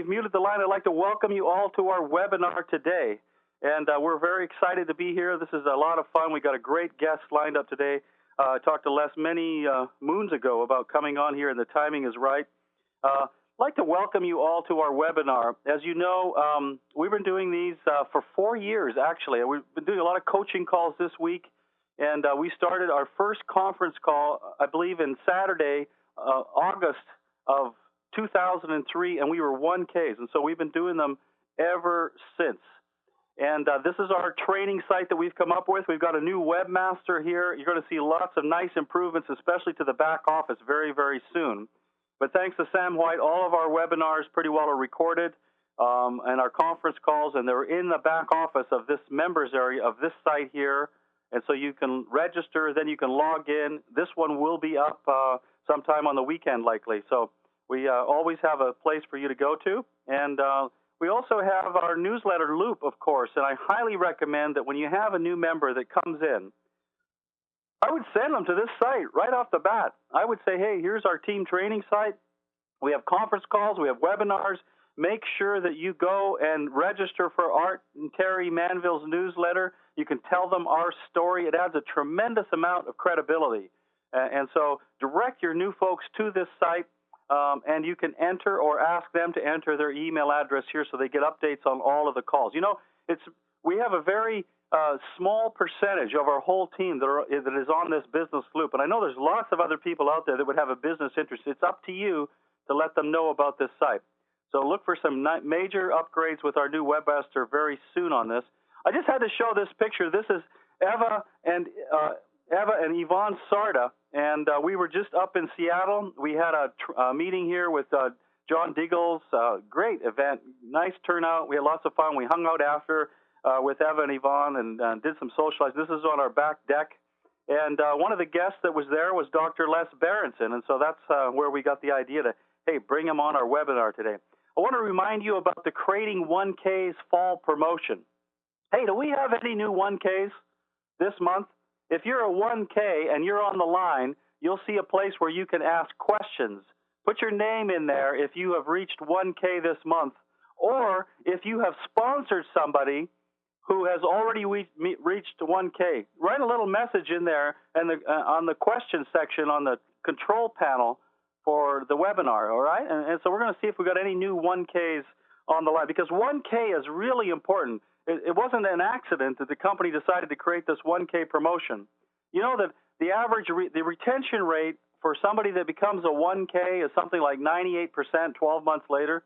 we've muted the line. I'd like to welcome you all to our webinar today. And we're very excited to be here. This is a lot of fun. We got a great guest lined up today. I talked to Les many moons ago about coming on here, and the timing is right. I'd like to welcome you all to our webinar. As you know, we've been doing these for 4 years, actually. We've been doing a lot of coaching calls this week, and we started our first conference call, I believe, in Saturday, August of 2003, and we were 1Ks, and so we've been doing them ever since. And this is our training site that we've come up with. We've got a new webmaster here. You're going to see lots of nice improvements, especially to the back office very, very soon. But thanks to Sam White, all of our webinars pretty well are recorded, and our conference calls, and they're in the back office of this members area of this site here. And so you can register, then you can log in. This one will be up sometime on the weekend, likely. So we always have a place for you to go to. And we also have our newsletter loop, of course, and I highly recommend that when you have a new member that comes in, I would send them to this site right off the bat. I would say, hey, here's our team training site. We have conference calls. We have webinars. Make sure that you go and register for Art and Terry Manville's newsletter. You can tell them our story. It adds a tremendous amount of credibility. And so direct your new folks to this site. And you can enter or ask them to enter their email address here so they get updates on all of the calls. You know, we have a very small percentage of our whole team that is on this business loop. And I know there's lots of other people out there that would have a business interest. It's up to you to let them know about this site. So look for some major upgrades with our new webmaster very soon on this. I just had to show this picture. This is Eva and Yvonne Sarda, and we were just up in Seattle. We had a meeting here with John Diggles, great event, nice turnout. We had lots of fun. We hung out after with Eva and Yvonne and did some socializing. This is on our back deck, and one of the guests that was there was Dr. Les Berenson, and so that's where we got the idea to, hey, bring him on our webinar today. I want to remind you about the Creating 1Ks Fall Promotion. Hey, do we have any new 1Ks this month? If you're a 1K and you're on the line, you'll see a place where you can ask questions. Put your name in there if you have reached 1K this month, or if you have sponsored somebody who has already reached 1K. Write a little message in there and on the question section on the control panel for the webinar, all right? And so we're going to see if we've got any new 1Ks on the line, because 1K is really important. It wasn't an accident that the company decided to create this 1K promotion. You know that the average, the retention rate for somebody that becomes a 1K is something like 98% 12 months later.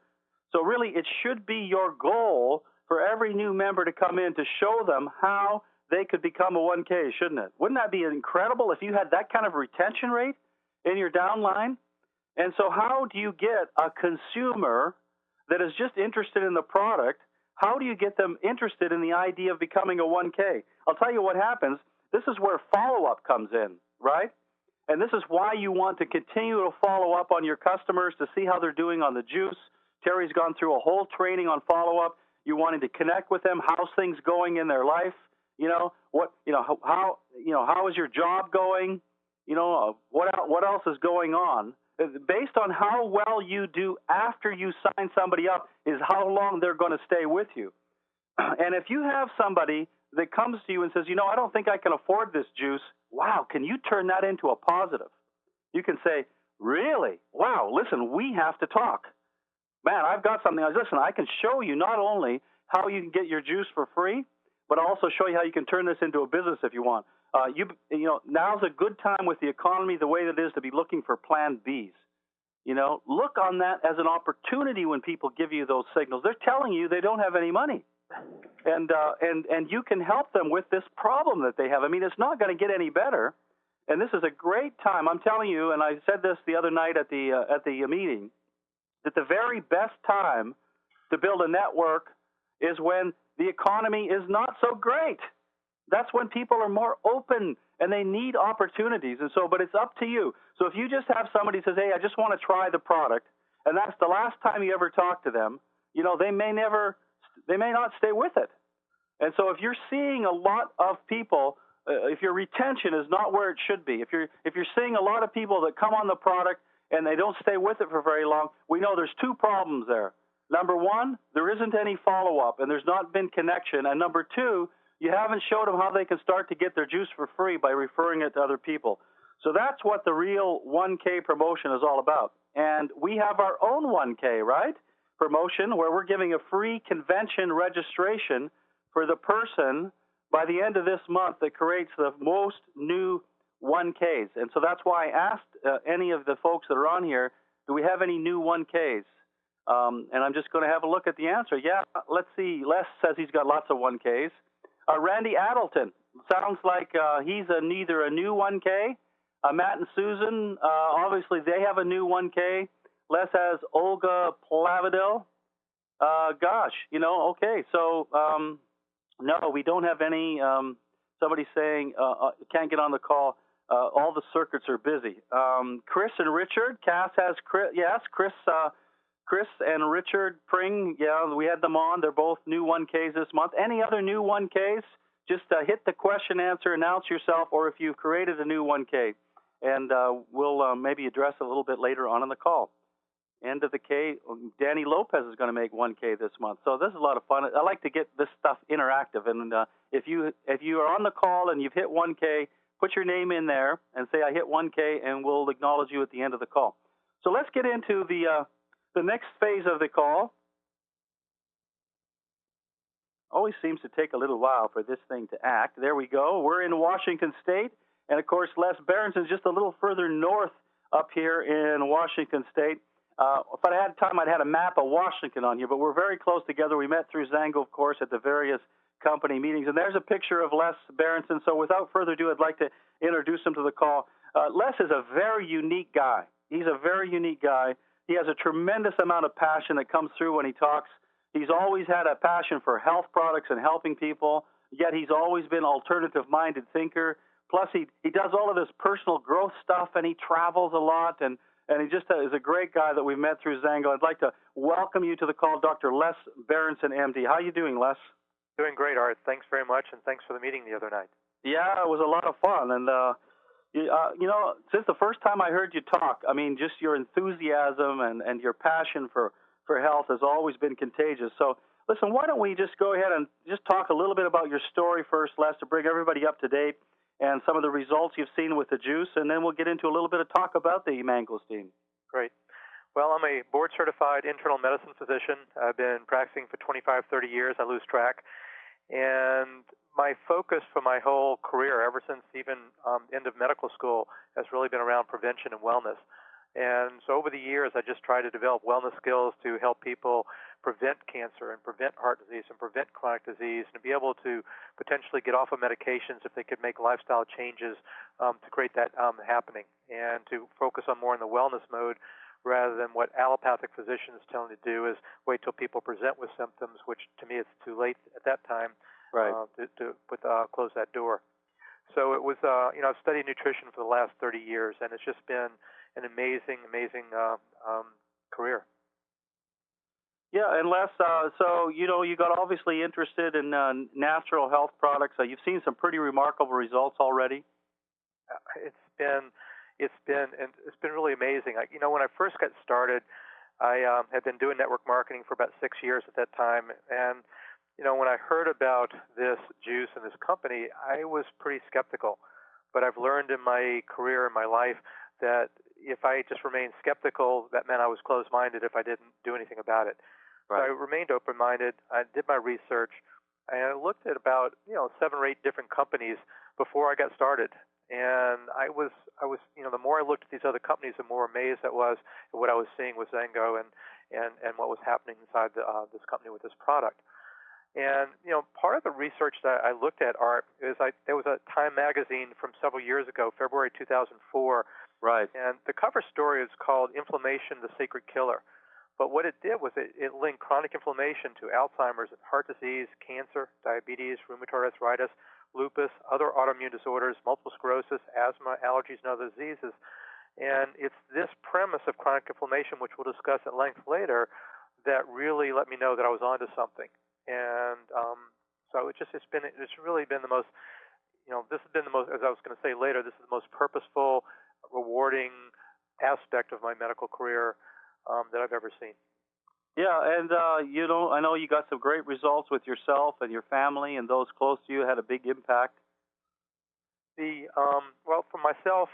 So really, it should be your goal for every new member to come in to show them how they could become a 1K, shouldn't it? Wouldn't that be incredible if you had that kind of retention rate in your downline? And so how do you get a consumer that is just interested in the product? How do you get them interested in the idea of becoming a 1K? I'll tell you what happens. This is where follow-up comes in, right? And this is why you want to continue to follow up on your customers to see how they're doing on the juice. Terry's gone through a whole training on follow-up. You wanting to connect with them. How's things going in their life? You know, how is your job going? You know, what else is going on? Based on how well you do after you sign somebody up is how long they're going to stay with you. And if you have somebody that comes to you and says, you know, I don't think I can afford this juice, wow, can you turn that into a positive? You can say, really? Wow, listen, we have to talk. Man, I've got something. Listen, I can show you not only how you can get your juice for free, but I'll also show you how you can turn this into a business if you want. You know, now's a good time with the economy the way that it is to be looking for plan Bs. You know, look on that as an opportunity when people give you those signals. They're telling you they don't have any money. And you can help them with this problem that they have. I mean, it's not going to get any better. And this is a great time. I'm telling you, and I said this the other night at the meeting, that the very best time to build a network is when the economy is not so great. That's when people are more open and they need opportunities. And so, but it's up to you. So if you just have somebody who says, hey, I just want to try the product, and that's the last time you ever talk to them, you know, they may not stay with it. And so if you're seeing a lot of people, if your retention is not where it should be, if you're seeing a lot of people that come on the product and they don't stay with it for very long, we know there's two problems there. Number one, there isn't any follow-up, and there's not been connection. And number two, you haven't showed them how they can start to get their juice for free by referring it to other people. So that's what the real 1K promotion is all about. And we have our own 1K, right? Promotion where we're giving a free convention registration for the person by the end of this month that creates the most new 1Ks. And so that's why I asked any of the folks that are on here, do we have any new 1Ks? And I'm just going to have a look at the answer. Yeah, let's see. Les says he's got lots of 1Ks. Randy Addleton, sounds like he's neither a new 1K. Matt and Susan, obviously they have a new 1K. Les has Olga Plavadil. Gosh, okay. So, no, we don't have any. Somebody saying can't get on the call. All the circuits are busy. Chris and Richard. Cass has Chris. Yes, Chris and Richard Pring. Yeah, we had them on. They're both new 1Ks this month. Any other new 1Ks? Just hit the question, answer, announce yourself, or if you've created a new 1K. And we'll maybe address it a little bit later on in the call. End of the K, Danny Lopez is going to make 1K this month. So this is a lot of fun. I like to get this stuff interactive. And if you are on the call and you've hit 1K, put your name in there and say I hit 1K, and we'll acknowledge you at the end of the call. So let's get into the next phase of the call. Always seems to take a little while for this thing to act. There we go. We're in Washington State. And, of course, Les Berenson is just a little further north up here in Washington State. If I had time, I'd had a map of Washington on here, but we're very close together. We met through Zango, of course, at the various company meetings. And there's a picture of Les Berenson. So without further ado, I'd like to introduce him to the call. Les is a very unique guy. He's a very unique guy. He has a tremendous amount of passion that comes through when he talks. He's always had a passion for health products and helping people, yet he's always been an alternative-minded thinker. Plus, he does all of this personal growth stuff, and he travels a lot, and he just is a great guy that we met through Zango. I'd like to welcome you to the call, Dr. Les Berenson, MD. How are you doing, Les? Doing great, Art. Thanks very much, and thanks for the meeting the other night. Yeah, it was a lot of fun, and since the first time I heard you talk, I mean, just your enthusiasm and your passion for health has always been contagious. So, listen, why don't we just go ahead and just talk a little bit about your story first, Les, to bring everybody up to date, and some of the results you've seen with the juice, and then we'll get into a little bit of talk about the mangosteen. Great. Well, I'm a board-certified internal medicine physician. I've been practicing for 25, 30 years. I lose track. And my focus for my whole career, ever since even end of medical school, has really been around prevention and wellness. And so over the years, I just try to develop wellness skills to help people prevent cancer and prevent heart disease and prevent chronic disease, and to be able to potentially get off of medications if they could make lifestyle changes to create that happening, and to focus on more in the wellness mode rather than what allopathic physicians tell me to do is wait till people present with symptoms, which to me it's too late at that time, right, to close that door. So it was, I've studied nutrition for the last 30 years, and it's just been an amazing career. Yeah, and Les, so you got obviously interested in natural health products. You've seen some pretty remarkable results already. It's been really amazing. When I first got started, I had been doing network marketing for about 6 years at that time, and when I heard about this juice and this company, I was pretty skeptical. But I've learned in my career, in my life, that if I just remained skeptical, that meant I was closed-minded if I didn't do anything about it. Right. So I remained open-minded. I did my research, and I looked at about 7 or 8 different companies before I got started. And I was the more I looked at these other companies, the more amazed I was at what I was seeing with Zango and what was happening inside this company with this product. And part of the research that I looked at, Art, is there was a Time magazine from several years ago, February 2004. Right. And the cover story is called "Inflammation: The Secret Killer." But what it did was it linked chronic inflammation to Alzheimer's, heart disease, cancer, diabetes, rheumatoid arthritis, lupus, other autoimmune disorders, multiple sclerosis, asthma, allergies, and other diseases. And it's this premise of chronic inflammation, which we'll discuss at length later, that really let me know that I was onto something. And so it's really been the most, this has been the most, as I was going to say later, this is the most purposeful, rewarding aspect of my medical career that I've ever seen. Yeah, and I know you got some great results with yourself and your family and those close to you had a big impact. Well, for myself,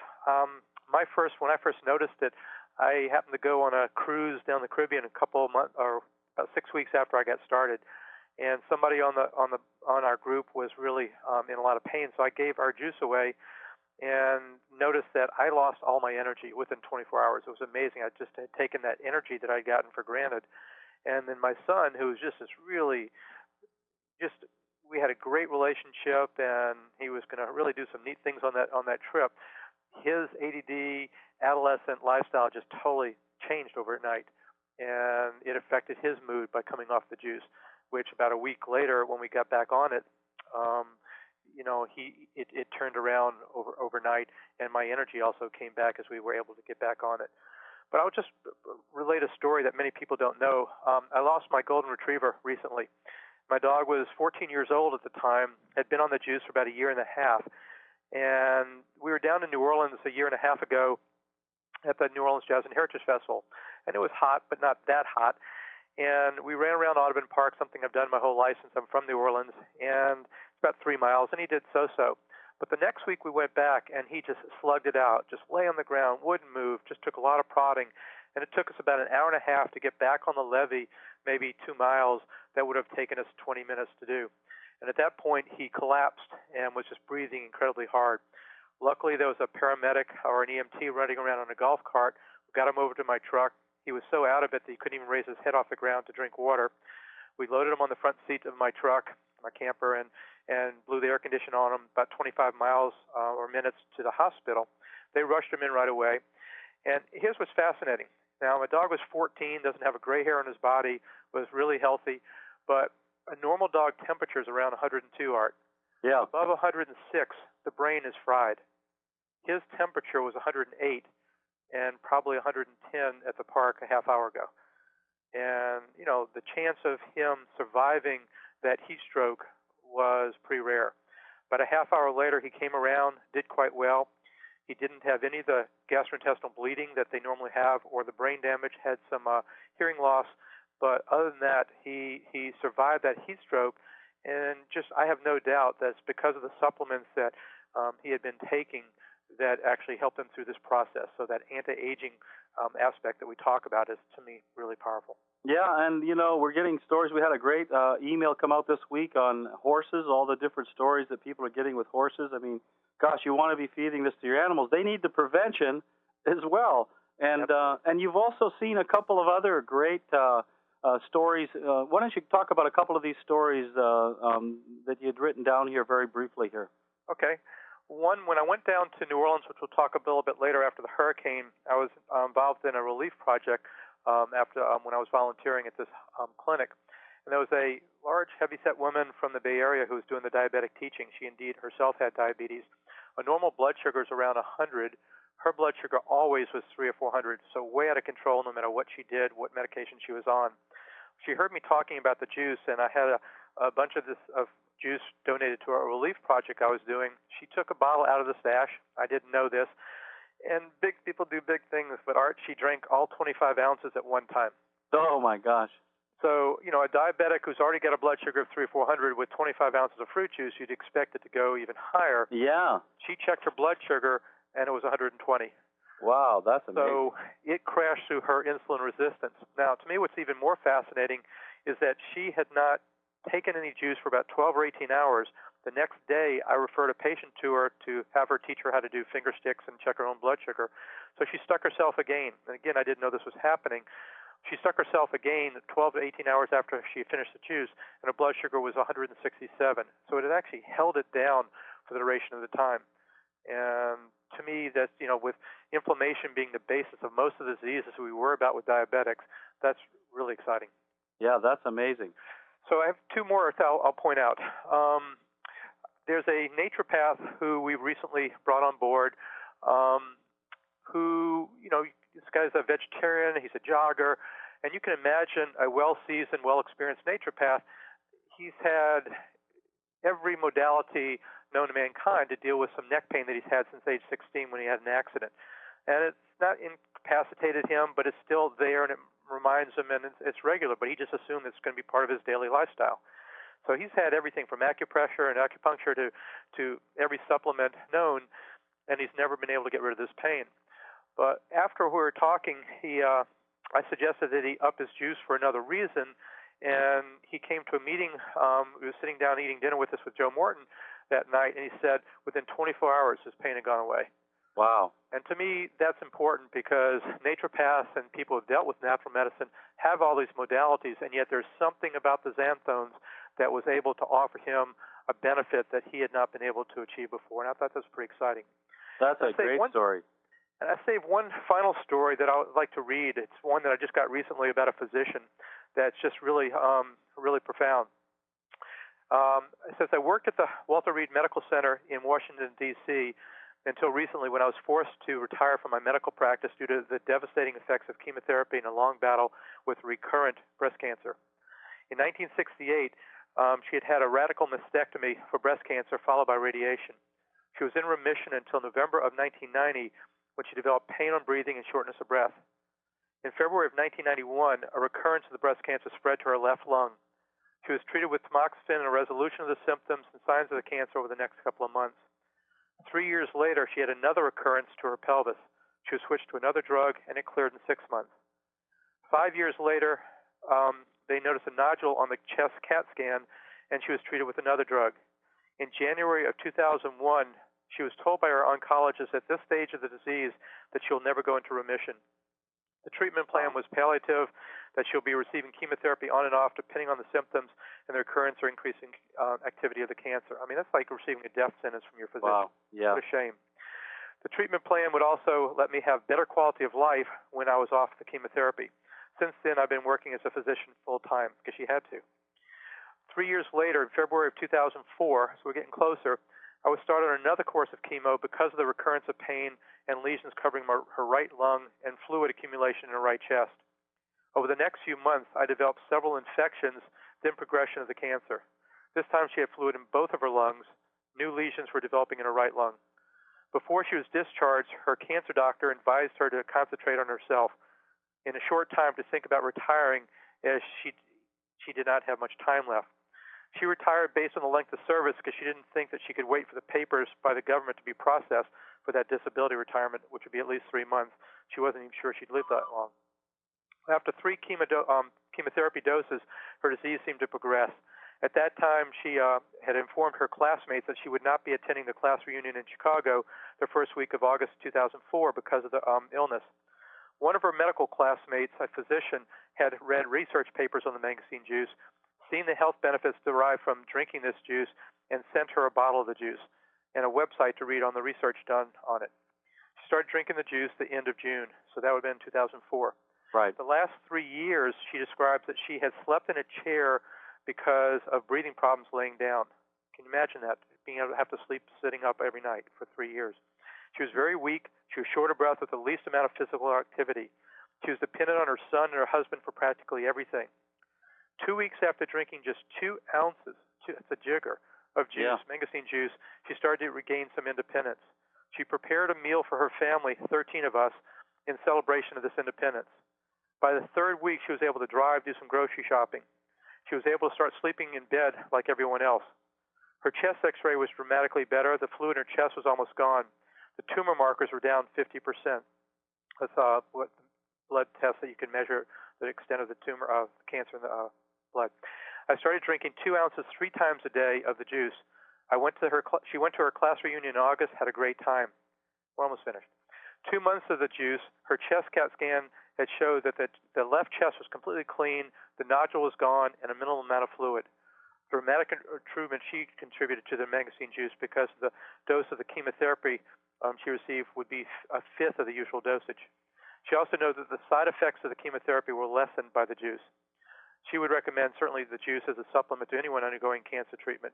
my first when I first noticed it, I happened to go on a cruise down the Caribbean a couple of months or about 6 weeks after I got started, and somebody on our group was really in a lot of pain. So I gave our juice away, and noticed that I lost all my energy within 24 hours. It was amazing. I just had taken that energy that I'd gotten for granted, and then my son, who was just this really just we had a great relationship, and he was going to really do some neat things on that trip. His ADD adolescent lifestyle just totally changed overnight, and it affected his mood by coming off the juice. Which about a week later, when we got back on it, it turned around overnight, and my energy also came back as we were able to get back on it. But I'll just relate a story that many people don't know. I lost my golden retriever recently. My dog was 14 years old at the time, had been on the juice for about a year and a half, and we were down in New Orleans a year and a half ago at the New Orleans Jazz and Heritage Festival, and it was hot, but not that hot. And we ran around Audubon Park, something I've done my whole life since I'm from New Orleans, and it's about 3 miles, and he did so-so. But the next week we went back, and he just slugged it out, just lay on the ground, wouldn't move, just took a lot of prodding. And it took us about an hour and a half to get back on the levee, maybe 2 miles. That would have taken us 20 minutes to do. And at that point, he collapsed and was just breathing incredibly hard. Luckily, there was a paramedic or an EMT running around on a golf cart. We got him over to my truck. He was so out of it that he couldn't even raise his head off the ground to drink water. We loaded him on the front seat of my truck, my camper, and blew the air conditioner on him about 25 miles or minutes to the hospital. They rushed him in right away. And here's what's fascinating. Now, my dog was 14, doesn't have a gray hair on his body, was really healthy, but a normal dog temperature is around 102, Art. Yeah. Above 106, the brain is fried. His temperature was 108 and probably 110 at the park a half hour ago. And, the chance of him surviving that heat stroke was pretty rare. But a half hour later, he came around, did quite well. He didn't have any of the gastrointestinal bleeding that they normally have or the brain damage, had some hearing loss. But other than that, he survived that heat stroke. And I have no doubt that's because of the supplements that he had been taking that actually helped him through this process. So that anti-aging aspect that we talk about is, to me, really powerful. Yeah, and we're getting stories. We had a great email come out this week on horses, all the different stories that people are getting with horses. I mean, gosh, you want to be feeding this to your animals. They need the prevention as well. And Yep. And you've also seen a couple of other great stories. Why don't you talk about a couple of these stories that you'd written down here very briefly here? Okay. One, when I went down to New Orleans, which we'll talk a little bit later after the hurricane, I was involved in a relief project when I was volunteering at this clinic. And there was a large, heavyset woman from the Bay Area who was doing the diabetic teaching. She indeed herself had diabetes. A normal blood sugar is around 100. Her blood sugar always was 300 or 400, so way out of control no matter what she did, what medication she was on. She heard me talking about the juice, and I had a bunch of juice donated to a relief project I was doing. She took a bottle out of the stash. I didn't know this. And big people do big things, but Art, she drank all 25 ounces at one time. Oh, my gosh. So, a diabetic who's already got a blood sugar of 300 or 400 with 25 ounces of fruit juice, you'd expect it to go even higher. Yeah. She checked her blood sugar, and it was 120. Wow, that's amazing. So it crashed through her insulin resistance. Now, to me, what's even more fascinating is that she had not taken any juice for about 12 or 18 hours. The next day, I referred a patient to her to have her teach her how to do finger sticks and check her own blood sugar. So she stuck herself again. And again, I didn't know this was happening. She stuck herself again 12 to 18 hours after she finished the juice, and her blood sugar was 167. So it had actually held it down for the duration of the time. And to me, that's, with inflammation being the basis of most of the diseases we worry about with diabetics, that's really exciting. Yeah, that's amazing. So I have two more I'll point out. There's a naturopath who we recently brought on board who, this guy's a vegetarian, he's a jogger, and you can imagine a well-seasoned, well-experienced naturopath. He's had every modality known to mankind to deal with some neck pain that he's had since age 16 when he had an accident. And it's not incapacitated him, but it's still there, and it reminds him, and it's regular, but he just assumed it's going to be part of his daily lifestyle. So he's had everything from acupressure and acupuncture to every supplement known, and he's never been able to get rid of this pain. But after we were talking, I suggested that he up his juice for another reason, and he came to a meeting. He was sitting down eating dinner with us with Joe Morton that night, and he said within 24 hours his pain had gone away. Wow. And to me, that's important because naturopaths and people who have dealt with natural medicine have all these modalities, and yet there's something about the xanthones that was able to offer him a benefit that he had not been able to achieve before. And I thought that was pretty exciting. That's a great story. And I saved one final story that I would like to read. It's one that I just got recently about a physician that's just really profound. It says, I worked at the Walter Reed Medical Center in Washington, D.C., until recently when I was forced to retire from my medical practice due to the devastating effects of chemotherapy and a long battle with recurrent breast cancer. In 1968, she had had a radical mastectomy for breast cancer followed by radiation. She was in remission until November of 1990 when she developed pain on breathing and shortness of breath. In February of 1991, a recurrence of the breast cancer spread to her left lung. She was treated with tamoxifen and a resolution of the symptoms and signs of the cancer over the next couple of months. 3 years later, she had another recurrence to her pelvis. She was switched to another drug, and it cleared in 6 months. 5 years later, they noticed a nodule on the chest CAT scan, and she was treated with another drug. In January of 2001, she was told by her oncologist at this stage of the disease that she'll never go into remission. The treatment plan was palliative, that she'll be receiving chemotherapy on and off depending on the symptoms and the recurrence or increasing activity of the cancer. I mean, that's like receiving a death sentence from your physician. Wow. Yeah. What a shame. The treatment plan would also let me have better quality of life when I was off the chemotherapy. Since then, I've been working as a physician full-time because she had to. 3 years later, in February of 2004, so we're getting closer, I was started on another course of chemo because of the recurrence of pain and lesions covering her right lung and fluid accumulation in her right chest. Over the next few months, I developed several infections, then progression of the cancer. This time she had fluid in both of her lungs. New lesions were developing in her right lung. Before she was discharged, her cancer doctor advised her to concentrate on herself. In a short time to think about retiring, as she did not have much time left. She retired based on the length of service because she didn't think that she could wait for the papers by the government to be processed for that disability retirement, which would be at least 3 months. She wasn't even sure she'd live that long. After 3 chemotherapy doses, her disease seemed to progress. At that time, she had informed her classmates that she would not be attending the class reunion in Chicago the first week of August 2004 because of the illness. One of her medical classmates, a physician, had read research papers on the mangosteen juice, seen the health benefits derived from drinking this juice, and sent her a bottle of the juice and a website to read on the research done on it. She started drinking the juice the end of June, so that would have been 2004. Right. The last 3 years, she describes that she had slept in a chair because of breathing problems laying down. Can you imagine that, being able to have to sleep sitting up every night for 3 years? She was very weak. She was short of breath with the least amount of physical activity. She was dependent on her son and her husband for practically everything. 2 weeks after drinking just 2 ounces, it's a jigger, of juice, mangosteen juice, she started to regain some independence. She prepared a meal for her family, 13 of us, in celebration of this independence. By the 3rd week, she was able to drive, do some grocery shopping. She was able to start sleeping in bed like everyone else. Her chest x-ray was dramatically better. The fluid in her chest was almost gone. The tumor markers were down 50%. That's what blood tests that you can measure the extent of the tumor of cancer in the blood. I started drinking 2 ounces 3 times a day of the juice. She went to her class reunion in August, had a great time. We're almost finished. 2 months of the juice, her chest CAT scan had showed that the left chest was completely clean, the nodule was gone, and a minimal amount of fluid. Dramatic improvement she contributed to the mangosteen juice because the dose of the chemotherapy she received would be a fifth of the usual dosage. She also knows that the side effects of the chemotherapy were lessened by the juice. She would recommend certainly the juice as a supplement to anyone undergoing cancer treatment.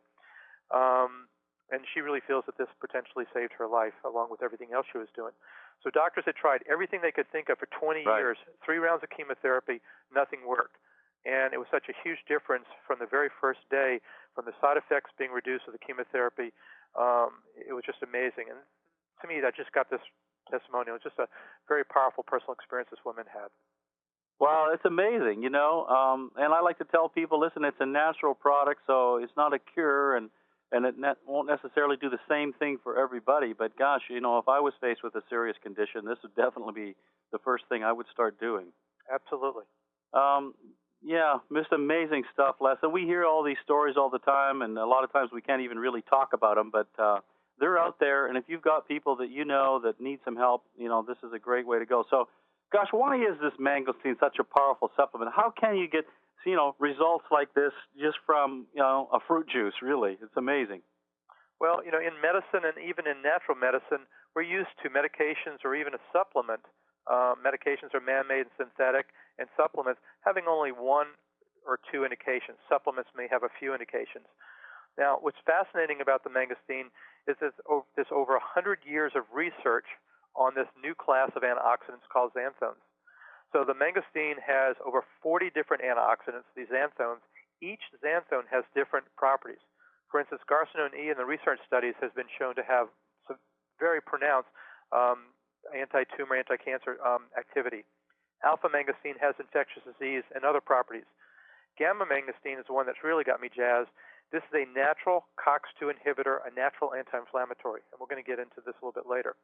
And she really feels that this potentially saved her life along with everything else she was doing. So doctors had tried everything they could think of for 20 years, 3 rounds of chemotherapy, nothing worked. And it was such a huge difference from the very first day, from the side effects being reduced with the chemotherapy. It was just amazing. And to me, I just got this testimonial. It's just a very powerful personal experience this woman had. Well, it's amazing, and I like to tell people, listen, it's a natural product, so it's not a cure, and won't necessarily do the same thing for everybody. But gosh, if I was faced with a serious condition, this would definitely be the first thing I would start doing. Absolutely. Um, yeah, just amazing stuff, Les. And we hear all these stories all the time, and a lot of times we can't even really talk about them, but they're out there. And if you've got people that that need some help, this is a great way to go. So, gosh, why is this mangosteen such a powerful supplement? How can you get, results like this just from, a fruit juice? Really, it's amazing. Well, in medicine and even in natural medicine, we're used to medications or even a supplement. Medications are man-made and synthetic, and supplements having only one or two indications. Supplements may have a few indications. Now, what's fascinating about the mangosteen is that there's over 100 years of research on this new class of antioxidants called xanthones. So the mangosteen has over 40 different antioxidants, these xanthones. Each xanthone has different properties. For instance, garcinone E in the research studies has been shown to have some very pronounced anti-tumor, anti-cancer activity. Alpha mangosteen has infectious disease and other properties. Gamma mangosteen is the one that's really got me jazzed. This is a natural COX-2 inhibitor, a natural anti-inflammatory, and we're going to get into this a little bit later.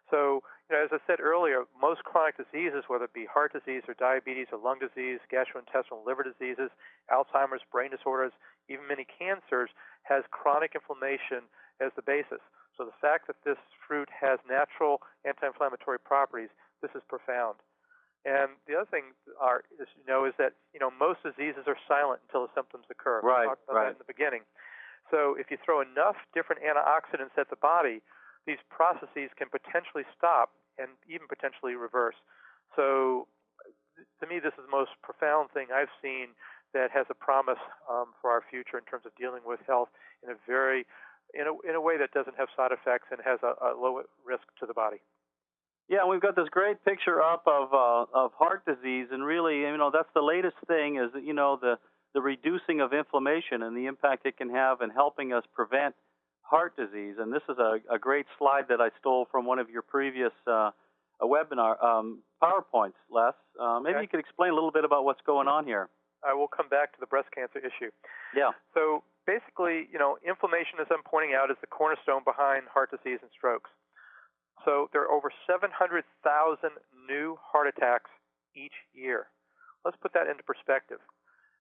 So, as I said earlier, most chronic diseases, whether it be heart disease or diabetes or lung disease, gastrointestinal liver diseases, Alzheimer's, brain disorders, even many cancers, has chronic inflammation as the basis. So the fact that this fruit has natural anti-inflammatory properties, this is profound. And the other thing, Art, is that most diseases are silent until the symptoms occur. Right, We talked about that in the beginning. So if you throw enough different antioxidants at the body, these processes can potentially stop and even potentially reverse. So to me, this is the most profound thing I've seen that has a promise for our future in terms of dealing with health in a way that doesn't have side effects and has a low risk to the body. Yeah, we've got this great picture up of heart disease, and really, that's the latest thing is that the reducing of inflammation and the impact it can have in helping us prevent heart disease. And this is a great slide that I stole from one of your previous webinar PowerPoints, Les. Maybe you could explain a little bit about what's going on here. I will come back to the breast cancer issue. Yeah. So basically, inflammation, as I'm pointing out, is the cornerstone behind heart disease and strokes. So there are over 700,000 new heart attacks each year. Let's put that into perspective.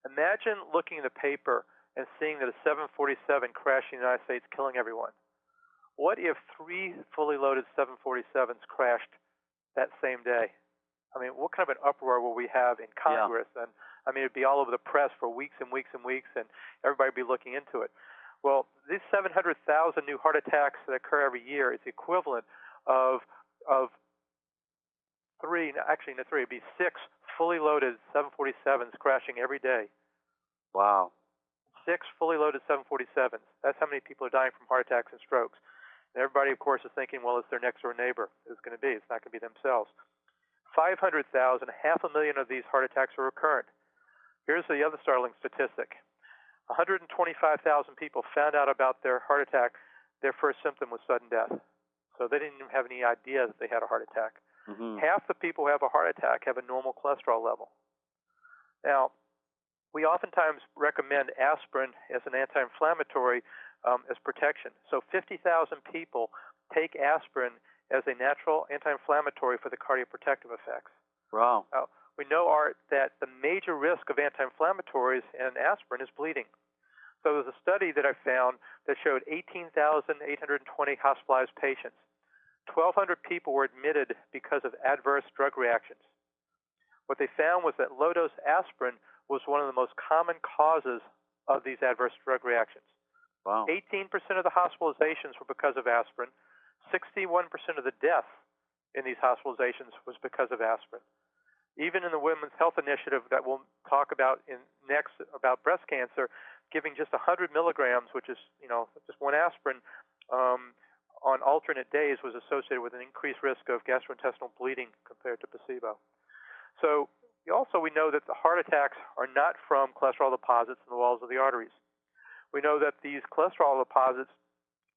Imagine looking at a paper and seeing that a 747 crashed in the United States, killing everyone. What if 3 fully loaded 747s crashed that same day? I mean, what kind of an uproar will we have in Congress? Yeah. And I mean, it'd be all over the press for weeks and weeks and weeks, and everybody would be looking into it. Well, these 700,000 new heart attacks that occur every year is the equivalent of 3, actually not 3, it'd be 6 fully loaded 747s crashing every day. Wow. 6 fully loaded 747s. That's how many people are dying from heart attacks and strokes. And everybody, of course, is thinking, well, it's their next door neighbor who's going to be. It's not going to be themselves. 500,000, 500,000 of these heart attacks are recurrent. Here's the other startling statistic. 125,000 people found out about their heart attack. Their first symptom was sudden death. So they didn't even have any idea that they had a heart attack. Mm-hmm. Half the people who have a heart attack have a normal cholesterol level. Now, we oftentimes recommend aspirin as an anti-inflammatory as protection. So 50,000 people take aspirin as a natural anti-inflammatory for the cardioprotective effects. Wow. Now, we know, Art, that the major risk of anti-inflammatories and aspirin is bleeding. So there's a study that I found that showed 18,820 hospitalized patients. 1,200 people were admitted because of adverse drug reactions. What they found was that low-dose aspirin was one of the most common causes of these adverse drug reactions. Wow. 18% of the hospitalizations were because of aspirin. 61% of the deaths in these hospitalizations was because of aspirin. Even in the Women's Health Initiative that we'll talk about next about breast cancer, giving just 100 milligrams, which is just one aspirin, on alternate days was associated with an increased risk of gastrointestinal bleeding compared to placebo. So we know that the heart attacks are not from cholesterol deposits in the walls of the arteries. We know that these cholesterol deposits,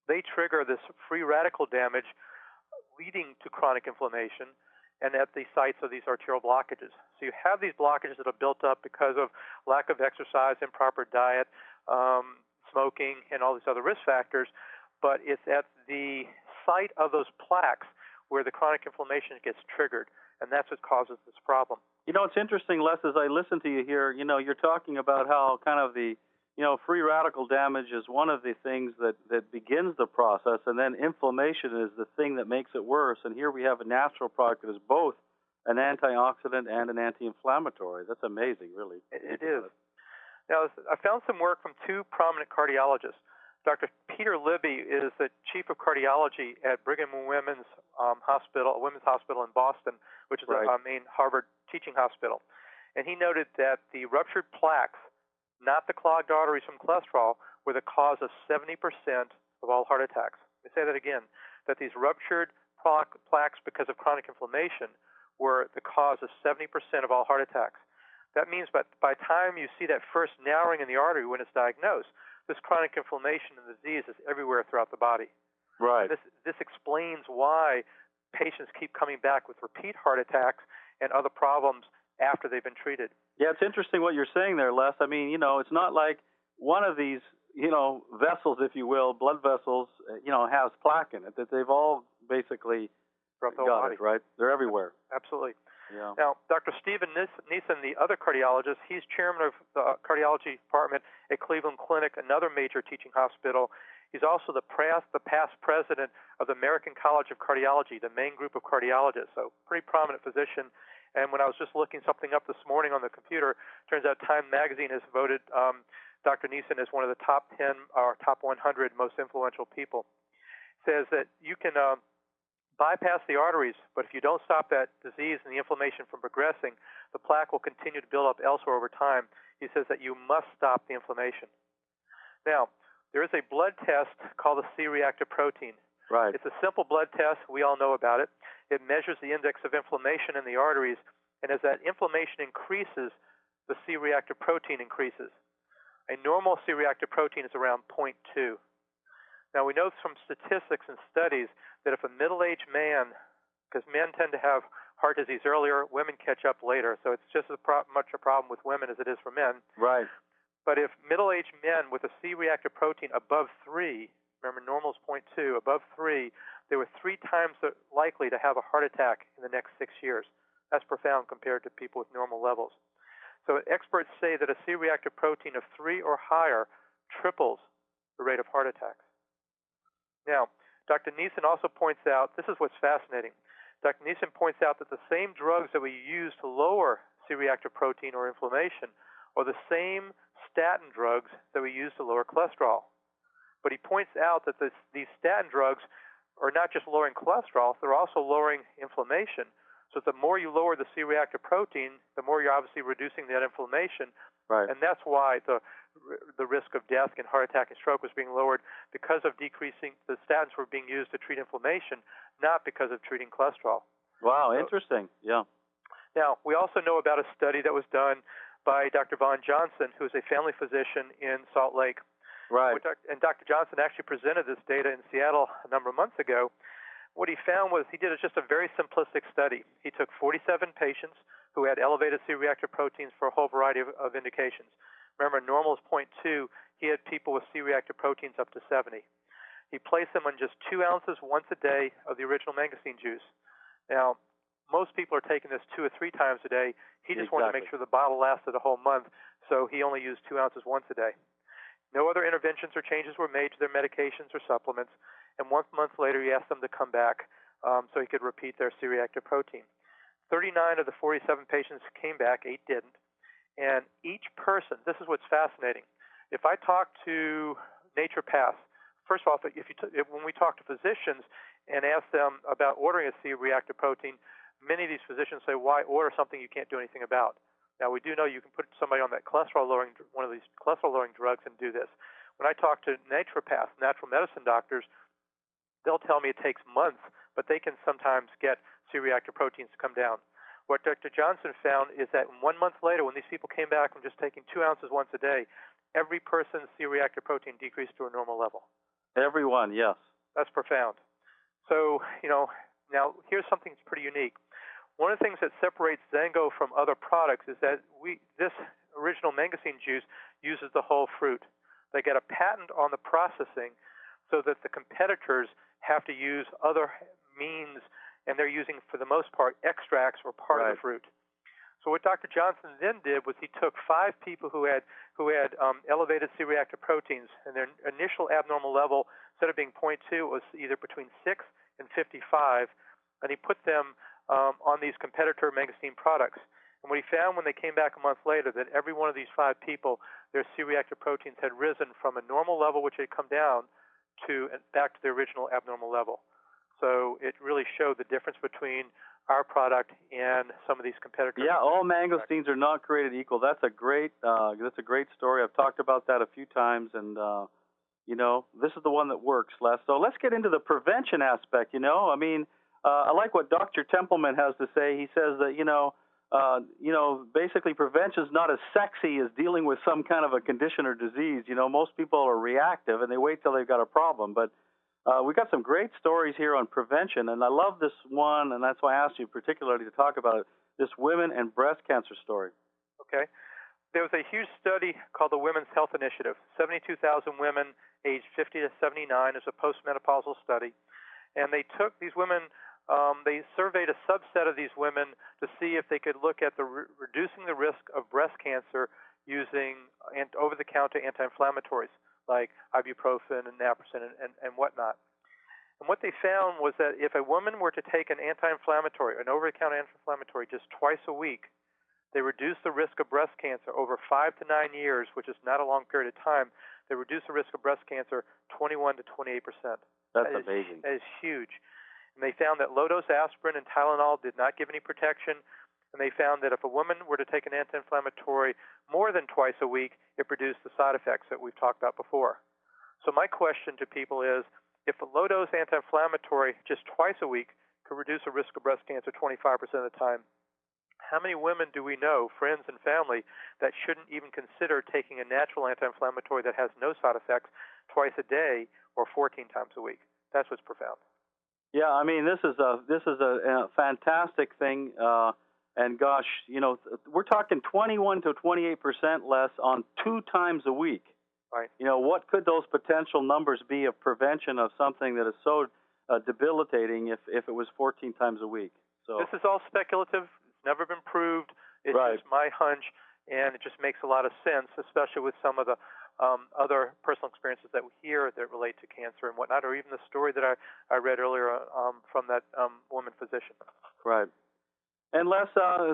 they trigger this free radical damage leading to chronic inflammation and at the sites of these arterial blockages. So So you have these blockages that are built up because of lack of exercise, improper diet, smoking, and all these other risk factors. But it's at the site of those plaques where the chronic inflammation gets triggered, and that's what causes this problem. It's interesting, Les, as I listen to you here, you're talking about how kind of the, free radical damage is one of the things that begins the process, and then inflammation is the thing that makes it worse. And here we have a natural product that is both an antioxidant and an anti-inflammatory. That's amazing, really. It is. Now, I found some work from two prominent cardiologists. Dr. Peter Libby is the chief of cardiology at Brigham and Women's Hospital, a women's hospital in Boston, which is a main Harvard teaching hospital. And he noted that the ruptured plaques, not the clogged arteries from cholesterol, were the cause of 70% of all heart attacks. Let me say that again, that these ruptured plaques because of chronic inflammation were the cause of 70% of all heart attacks. That means by the time you see that first narrowing in the artery when it's diagnosed, this chronic inflammation and disease is everywhere throughout the body. Right. This explains why patients keep coming back with repeat heart attacks and other problems after they've been treated. Yeah, it's interesting what you're saying there, Les. I mean, it's not like one of these, vessels, if you will, blood vessels, has plaque in it. That they've all basically throughout the whole got body. it, right? They're everywhere. Absolutely. Yeah. Now, Dr. Stephen Neeson, the other cardiologist, he's chairman of the cardiology department at Cleveland Clinic, another major teaching hospital. He's also the past president of the American College of Cardiology, the main group of cardiologists, so pretty prominent physician. And when I was just looking something up this morning on the computer, turns out Time Magazine has voted Dr. Neeson as one of the top 10 or top 100 most influential people. Says that you can bypass the arteries, but if you don't stop that disease and the inflammation from progressing, the plaque will continue to build up elsewhere over time. He says that you must stop the inflammation. Now, there is a blood test called the C-reactive protein. Right. It's a simple blood test. We all know about it. It measures the index of inflammation in the arteries, and as that inflammation increases, the C-reactive protein increases. A normal C-reactive protein is around 0.2. Now, we know from statistics and studies that if a middle-aged man, because men tend to have heart disease earlier, women catch up later, so it's just as much a problem with women as it is for men. Right. But if middle-aged men with a C-reactive protein above 3, remember normal is 0.2, above 3, they were 3 times likely to have a heart attack in the next 6 years. That's profound compared to people with normal levels. So experts say that a C-reactive protein of 3 or higher triples the rate of heart attacks. Now, Dr. Neeson also points out, this is what's fascinating, Dr. Neeson points out that the same drugs that we use to lower C-reactive protein or inflammation are the same statin drugs that we use to lower cholesterol. But he points out that these statin drugs are not just lowering cholesterol, they're also lowering inflammation. So the more you lower the C-reactive protein, the more you're obviously reducing that inflammation. Right. And that's why the risk of death and heart attack and stroke was being lowered, because of decreasing the statins were being used to treat inflammation, not because of treating cholesterol. Wow, interesting. Yeah. Now, we also know about a study that was done by Dr. Von Johnson, who is a family physician in Salt Lake. Right. And Dr. Johnson actually presented this data in Seattle a number of months ago. What he found was he did just a very simplistic study. He took 47 patients who had elevated C-reactive proteins for a whole variety of indications. Remember, normal is 0.2. He had people with C-reactive proteins up to 70. He placed them on just 2 ounces once a day of the original mangosteen juice. Now, most people are taking this 2 or 3 times a day. He just wanted to make sure the bottle lasted a whole month, so he only used 2 ounces once a day. No other interventions or changes were made to their medications or supplements, and 1 month later he asked them to come back so he could repeat their C-reactive protein. 39 of the 47 patients came back, 8 didn't. And each person, this is what's fascinating. If I talk to naturopaths, first of all, when we talk to physicians and ask them about ordering a C-reactive protein, many of these physicians say, why order something you can't do anything about? Now, we do know you can put somebody on that one of these cholesterol-lowering drugs and do this. When I talk to naturopaths, natural medicine doctors, they'll tell me it takes months, but they can sometimes get C-reactive proteins to come down. What Dr. Johnson found is that 1 month later, when these people came back from just taking 2 ounces once a day, every person's C-reactive protein decreased to a normal level. Everyone, yes. That's profound. So, now here's something that's pretty unique. One of the things that separates Zango from other products is that this original mangosteen juice uses the whole fruit. They get a patent on the processing so that the competitors have to use other means, and they're using, for the most part, extracts or part of the fruit. So what Dr. Johnson then did was he took 5 people who had elevated C-reactive proteins, and their initial abnormal level, instead of being 0.2, it was either between 6 and 55, and he put them on these competitor mangosteen products. And what he found when they came back a month later, that every one of these 5 people, their C-reactive proteins had risen from a normal level, which had come down, to back to the original abnormal level. So it really showed the difference between our product and some of these competitors. Yeah, all mangosteens are not created equal. That's a great story. I've talked about that a few times, and this is the one that works, Les. So let's get into the prevention aspect. I mean, I like what Dr. Templeman has to say. He says that basically prevention is not as sexy as dealing with some kind of a condition or disease. Most people are reactive and they wait till they've got a problem, but we've got some great stories here on prevention, and I love this one, and that's why I asked you particularly to talk about it, this women and breast cancer story. Okay. There was a huge study called the Women's Health Initiative. 72,000 women aged 50 to 79 is a postmenopausal study. And they took these women, they surveyed a subset of these women to see if they could look at reducing the risk of breast cancer using over-the-counter anti-inflammatories like ibuprofen and naproxen and whatnot. And what they found was that if a woman were to take an anti-inflammatory, an over-the-counter anti-inflammatory just twice a week, they reduced the risk of breast cancer over 5 to 9 years, which is not a long period of time. They reduced the risk of breast cancer 21 to 28%. That's amazing. That is huge. And they found that low-dose aspirin and Tylenol did not give any protection. And they found that if a woman were to take an anti-inflammatory more than twice a week, it produced the side effects that we've talked about before. So my question to people is, if a low-dose anti-inflammatory just twice a week could reduce the risk of breast cancer 25% of the time, how many women do we know, friends and family, that shouldn't even consider taking a natural anti-inflammatory that has no side effects twice a day or 14 times a week? That's what's profound. Yeah, I mean, this is a fantastic thing. And gosh, we're talking 21 to 28% less on 2 times a week. Right. What could those potential numbers be of prevention of something that is so debilitating if it was 14 times a week? So this is all speculative. It's never been proved. It's just my hunch, and it just makes a lot of sense, especially with some of the other personal experiences that we hear that relate to cancer and whatnot, or even the story that I read earlier from that woman physician. Right. And Les,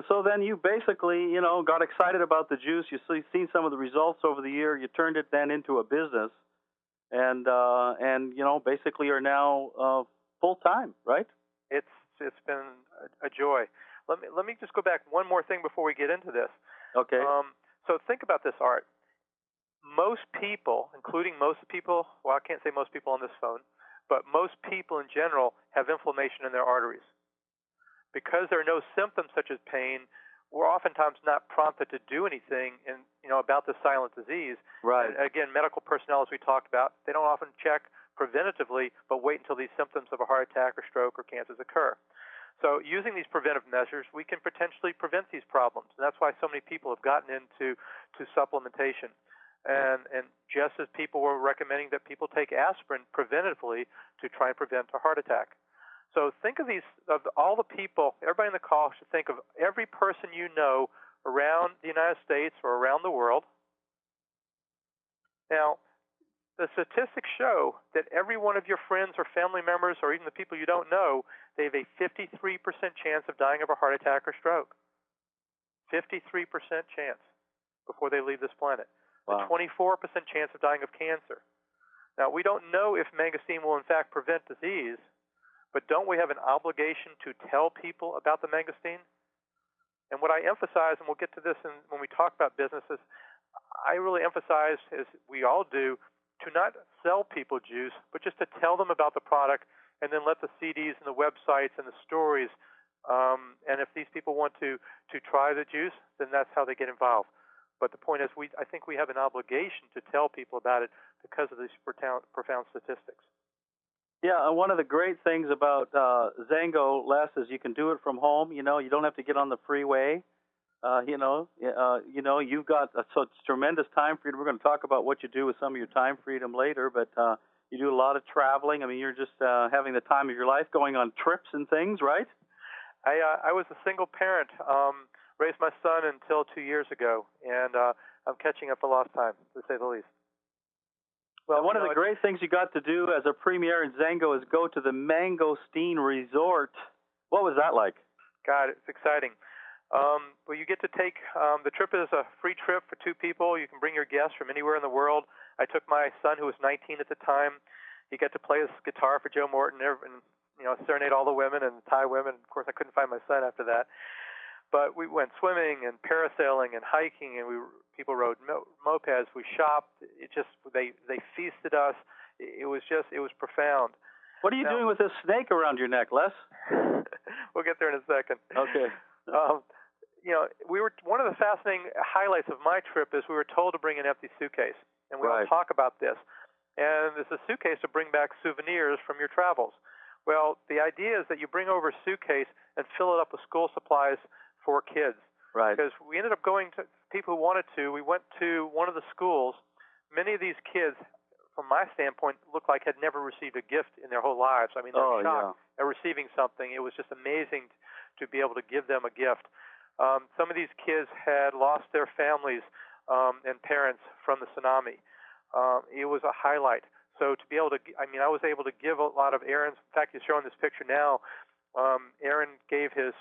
so then you basically, got excited about the juice. You've seen some of the results over the year. You turned it then into a business, and basically are now full time, right? It's been a joy. Let me just go back one more thing before we get into this. Okay. So think about this, Art. Most people, including most people, well, I can't say most people on this phone, but most people in general have inflammation in their arteries. Because there are no symptoms such as pain, we're oftentimes not prompted to do anything about this silent disease. Right. And again, medical personnel, as we talked about, they don't often check preventatively, but wait until these symptoms of a heart attack or stroke or cancers occur. So using these preventive measures, we can potentially prevent these problems. And that's why so many people have gotten into supplementation. And just as people were recommending that people take aspirin preventatively to try and prevent a heart attack. So think of all the people, everybody in the call should think of every person you know around the United States or around the world. Now, the statistics show that every one of your friends or family members, or even the people you don't know, they have a 53% chance of dying of a heart attack or stroke. 53% chance before they leave this planet. Wow. A 24% chance of dying of cancer. Now, we don't know if mangosteen will in fact prevent disease, but don't we have an obligation to tell people about the mangosteen? And what I emphasize, and we'll get to this when we talk about businesses, I really emphasize, as we all do, to not sell people juice, but just to tell them about the product and then let the CDs and the websites and the stories, and if these people want to try the juice, then that's how they get involved. But the point is, I think we have an obligation to tell people about it because of these profound statistics. Yeah, and one of the great things about Zango, Les, is you can do it from home. You don't have to get on the freeway. You've got such tremendous time freedom. We're going to talk about what you do with some of your time freedom later, but you do a lot of traveling. I mean, you're just having the time of your life, going on trips and things, right? I was a single parent, raised my son until 2 years ago, and I'm catching up a lost time, to say the least. Well, one of the great things you got to do as a premier in Zango is go to the Mangosteen Resort. What was that like? God, it's exciting. Well, you get to take the trip is a free trip for two people. You can bring your guests from anywhere in the world. I took my son, who was 19 at the time. He got to play his guitar for Joe Morton and serenade all the women and Thai women. Of course, I couldn't find my son after that. But we went swimming and parasailing and hiking, and people rode mopeds. We shopped. They feasted us. It was profound. What are you doing with this snake around your neck, Les? We'll get there in a second. Okay. One of the fascinating highlights of my trip is we were told to bring an empty suitcase, and we all talk about this. And it's a suitcase to bring back souvenirs from your travels. Well, the idea is that you bring over a suitcase and fill it up with school supplies for kids. Right. Because we ended up going to people who wanted to. We went to one of the schools. Many of these kids, from my standpoint, looked like had never received a gift in their whole lives. I mean, they were shocked at receiving something. It was just amazing to be able to give them a gift. Some of these kids had lost their families and parents from the tsunami. It was a highlight. So to be able to, I was able to give a lot of Aaron's. In fact, he's showing this picture now. Aaron gave his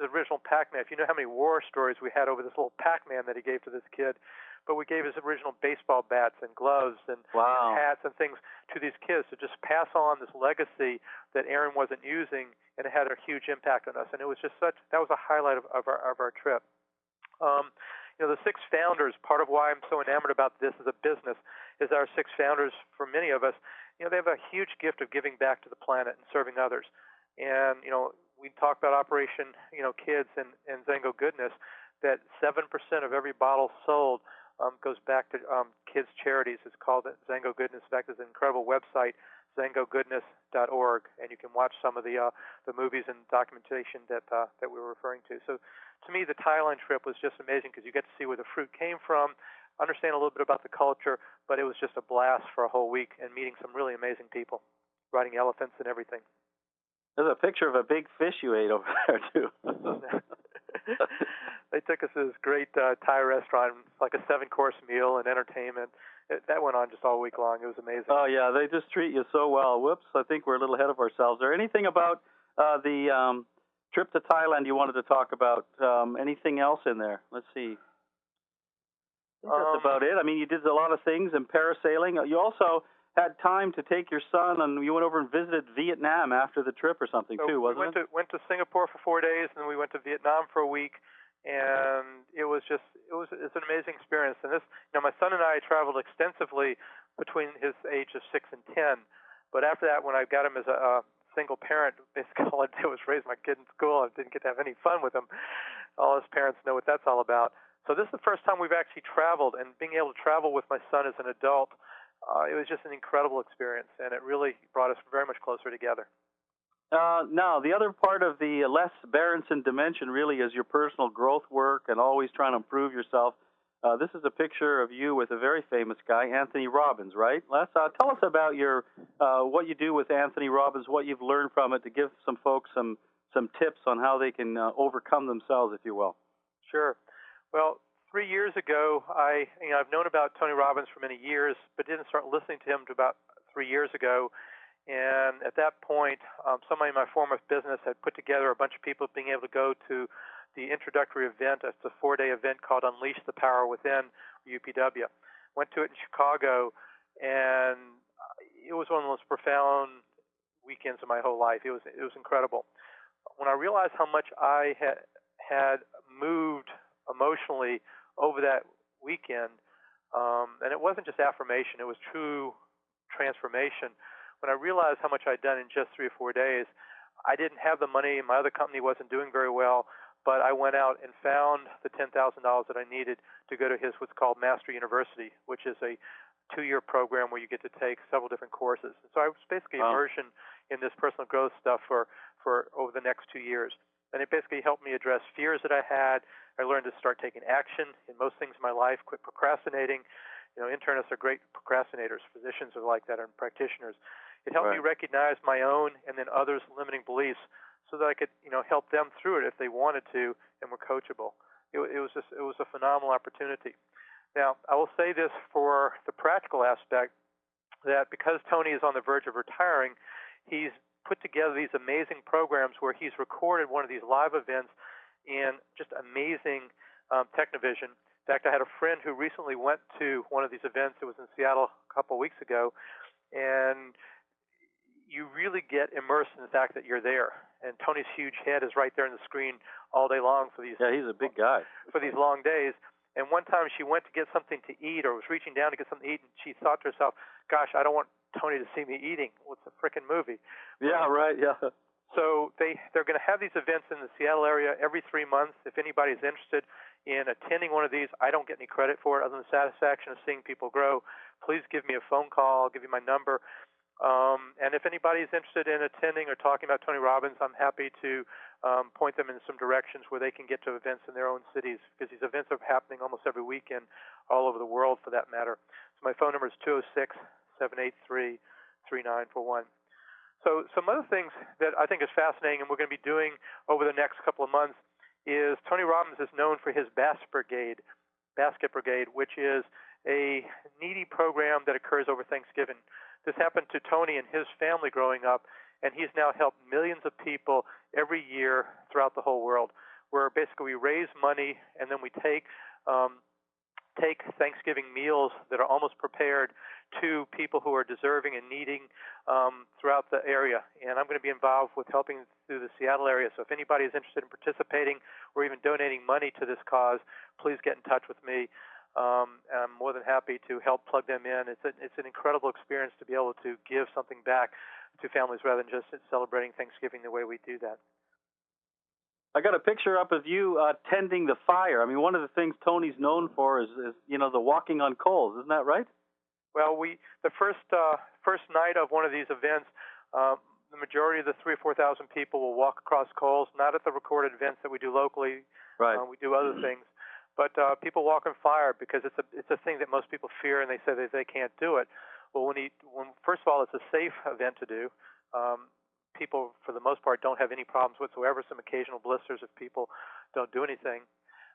original Pac-Man. If you know how many war stories we had over this little Pac-Man that he gave to this kid, but we gave his original baseball bats and gloves and hats and things to these kids to just pass on this legacy that Aaron wasn't using, and it had a huge impact on us. And it was just that was a highlight of our trip. The six founders, part of why I'm so enamored about this as a business is our six founders, for many of us, they have a huge gift of giving back to the planet and serving others. And, we talk about Operation, Kids and Zango Goodness, that 7% of every bottle sold goes back to kids' charities. It's called Zango Goodness. In fact, there's an incredible website, zangogoodness.org, and you can watch some of the movies and documentation that we were referring to. So to me, the Thailand trip was just amazing because you get to see where the fruit came from, understand a little bit about the culture, but it was just a blast for a whole week and meeting some really amazing people, riding elephants and everything. There's a picture of a big fish you ate over there, too. They took us to this great Thai restaurant, like a 7-course meal and entertainment. That went on just all week long. It was amazing. Oh, yeah, they just treat you so well. Whoops, I think we're a little ahead of ourselves. Is there anything about the trip to Thailand you wanted to talk about? Anything else in there? Let's see. That's about it. I mean, you did a lot of things in parasailing. You also had time to take your son, and you went over and visited Vietnam after the trip or something, too, wasn't it? We went to Singapore for 4 days, and then we went to Vietnam for a week, and it's an amazing experience. And my son and I traveled extensively between his age of 6 and 10, but after that, when I got him as a single parent, basically all I did was raise my kid in school. I didn't get to have any fun with him. All us parents know what that's all about. So this is the first time we've actually traveled, and being able to travel with my son as an adult, it was just an incredible experience, and it really brought us very much closer together. Now, the other part of the Les Berenson dimension really is your personal growth work and always trying to improve yourself. This is a picture of you with a very famous guy, Anthony Robbins, right? Les, tell us about what you do with Anthony Robbins, what you've learned from it, to give some folks some tips on how they can overcome themselves, if you will. Sure. Well, 3 years ago, I've known about Tony Robbins for many years, but didn't start listening to him until about 3 years ago. And at that point, somebody in my former business had put together a bunch of people being able to go to the introductory event. It's a 4-day event called Unleash the Power Within, UPW. Went to it in Chicago, and it was one of the most profound weekends of my whole life. It was incredible. When I realized how much I had moved emotionally over that weekend, and it wasn't just affirmation, it was true transformation. When I realized how much I'd done in just 3 or 4 days, I didn't have the money. My other company wasn't doing very well, but I went out and found the $10,000 that I needed to go to what's called Master University, which is a 2-year program where you get to take several different courses. And so I was basically immersion in this personal growth stuff for over the next 2 years. And it basically helped me address fears that I had. I learned to start taking action in most things in my life, quit procrastinating. Internists are great procrastinators. Physicians are like that, and practitioners. It helped me recognize my own and then others' limiting beliefs so that I could, help them through it if they wanted to and were coachable. It was a phenomenal opportunity. Now, I will say this for the practical aspect, that because Tony is on the verge of retiring, he's put together these amazing programs where he's recorded one of these live events in just amazing technovision. In fact, I had a friend who recently went to one of these events. It was in Seattle a couple of weeks ago, and you really get immersed in the fact that you're there. And Tony's huge head is right there on the screen all day long for these. Yeah, he's a big guy. For these long days. And one time she went to get something to eat, or was reaching down to get something to eat, and she thought to herself, gosh, I don't want Tony to see me eating. What's a frickin' movie? Yeah, right, yeah. So they're going to have these events in the Seattle area every 3 months. If anybody's interested in attending one of these, I don't get any credit for it other than the satisfaction of seeing people grow. Please give me a phone call. I'll give you my number. And if anybody's interested in attending or talking about Tony Robbins, I'm happy to point them in some directions where they can get to events in their own cities, because these events are happening almost every weekend all over the world, for that matter. So my phone number is 206-783-3941. So some other things that I think is fascinating and we're going to be doing over the next couple of months is Tony Robbins is known for his Basket Brigade, which is a needy program that occurs over Thanksgiving. This happened to Tony and his family growing up, and he's now helped millions of people every year throughout the whole world, where basically we raise money and then we take Thanksgiving meals that are almost prepared to people who are deserving and needing throughout the area. And I'm going to be involved with helping through the Seattle area. So if anybody is interested in participating or even donating money to this cause, please get in touch with me. And I'm more than happy to help plug them in. It's an incredible experience to be able to give something back to families rather than just celebrating Thanksgiving the way we do that. I got a picture up of you tending the fire. I mean, one of the things Tony's known for is the walking on coals. Isn't that right? Well, the first night of one of these events, the majority of the 3,000 or 4,000 people will walk across coals. Not at the recorded events that we do locally. Right. We do other things. But people walk on fire because it's a thing that most people fear, and they say that they can't do it. Well, first of all, it's a safe event to do. People, for the most part, don't have any problems whatsoever. Some occasional blisters if people don't do anything.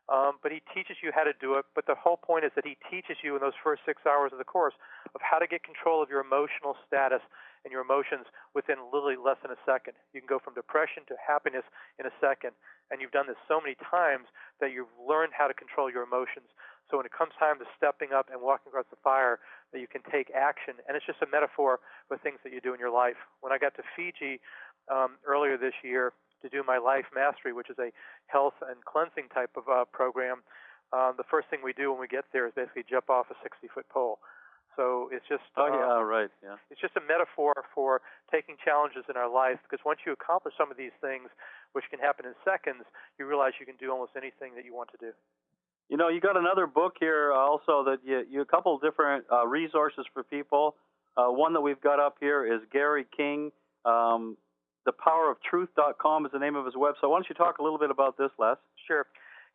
But he teaches you how to do it. But the whole point is that he teaches you in those first 6 hours of the course of how to get control of your emotional status and your emotions within literally less than a second. You can go from depression to happiness in a second. And you've done this so many times that you've learned how to control your emotions. So when it comes time to stepping up and walking across the fire, that you can take action. And it's just a metaphor for things that you do in your life. When I got to Fiji earlier this year to do my Life Mastery, which is a health and cleansing type of program, the first thing we do when we get there is basically jump off a 60-foot pole. So it's just It's just a metaphor for taking challenges in our life, because once you accomplish some of these things, which can happen in seconds, you realize you can do almost anything that you want to do. You got another book here also that you a couple of different resources for people. One that we've got up here is Gary King. ThePowerOfTruth.com is the name of his website. Why don't you talk a little bit about this, Les? Sure.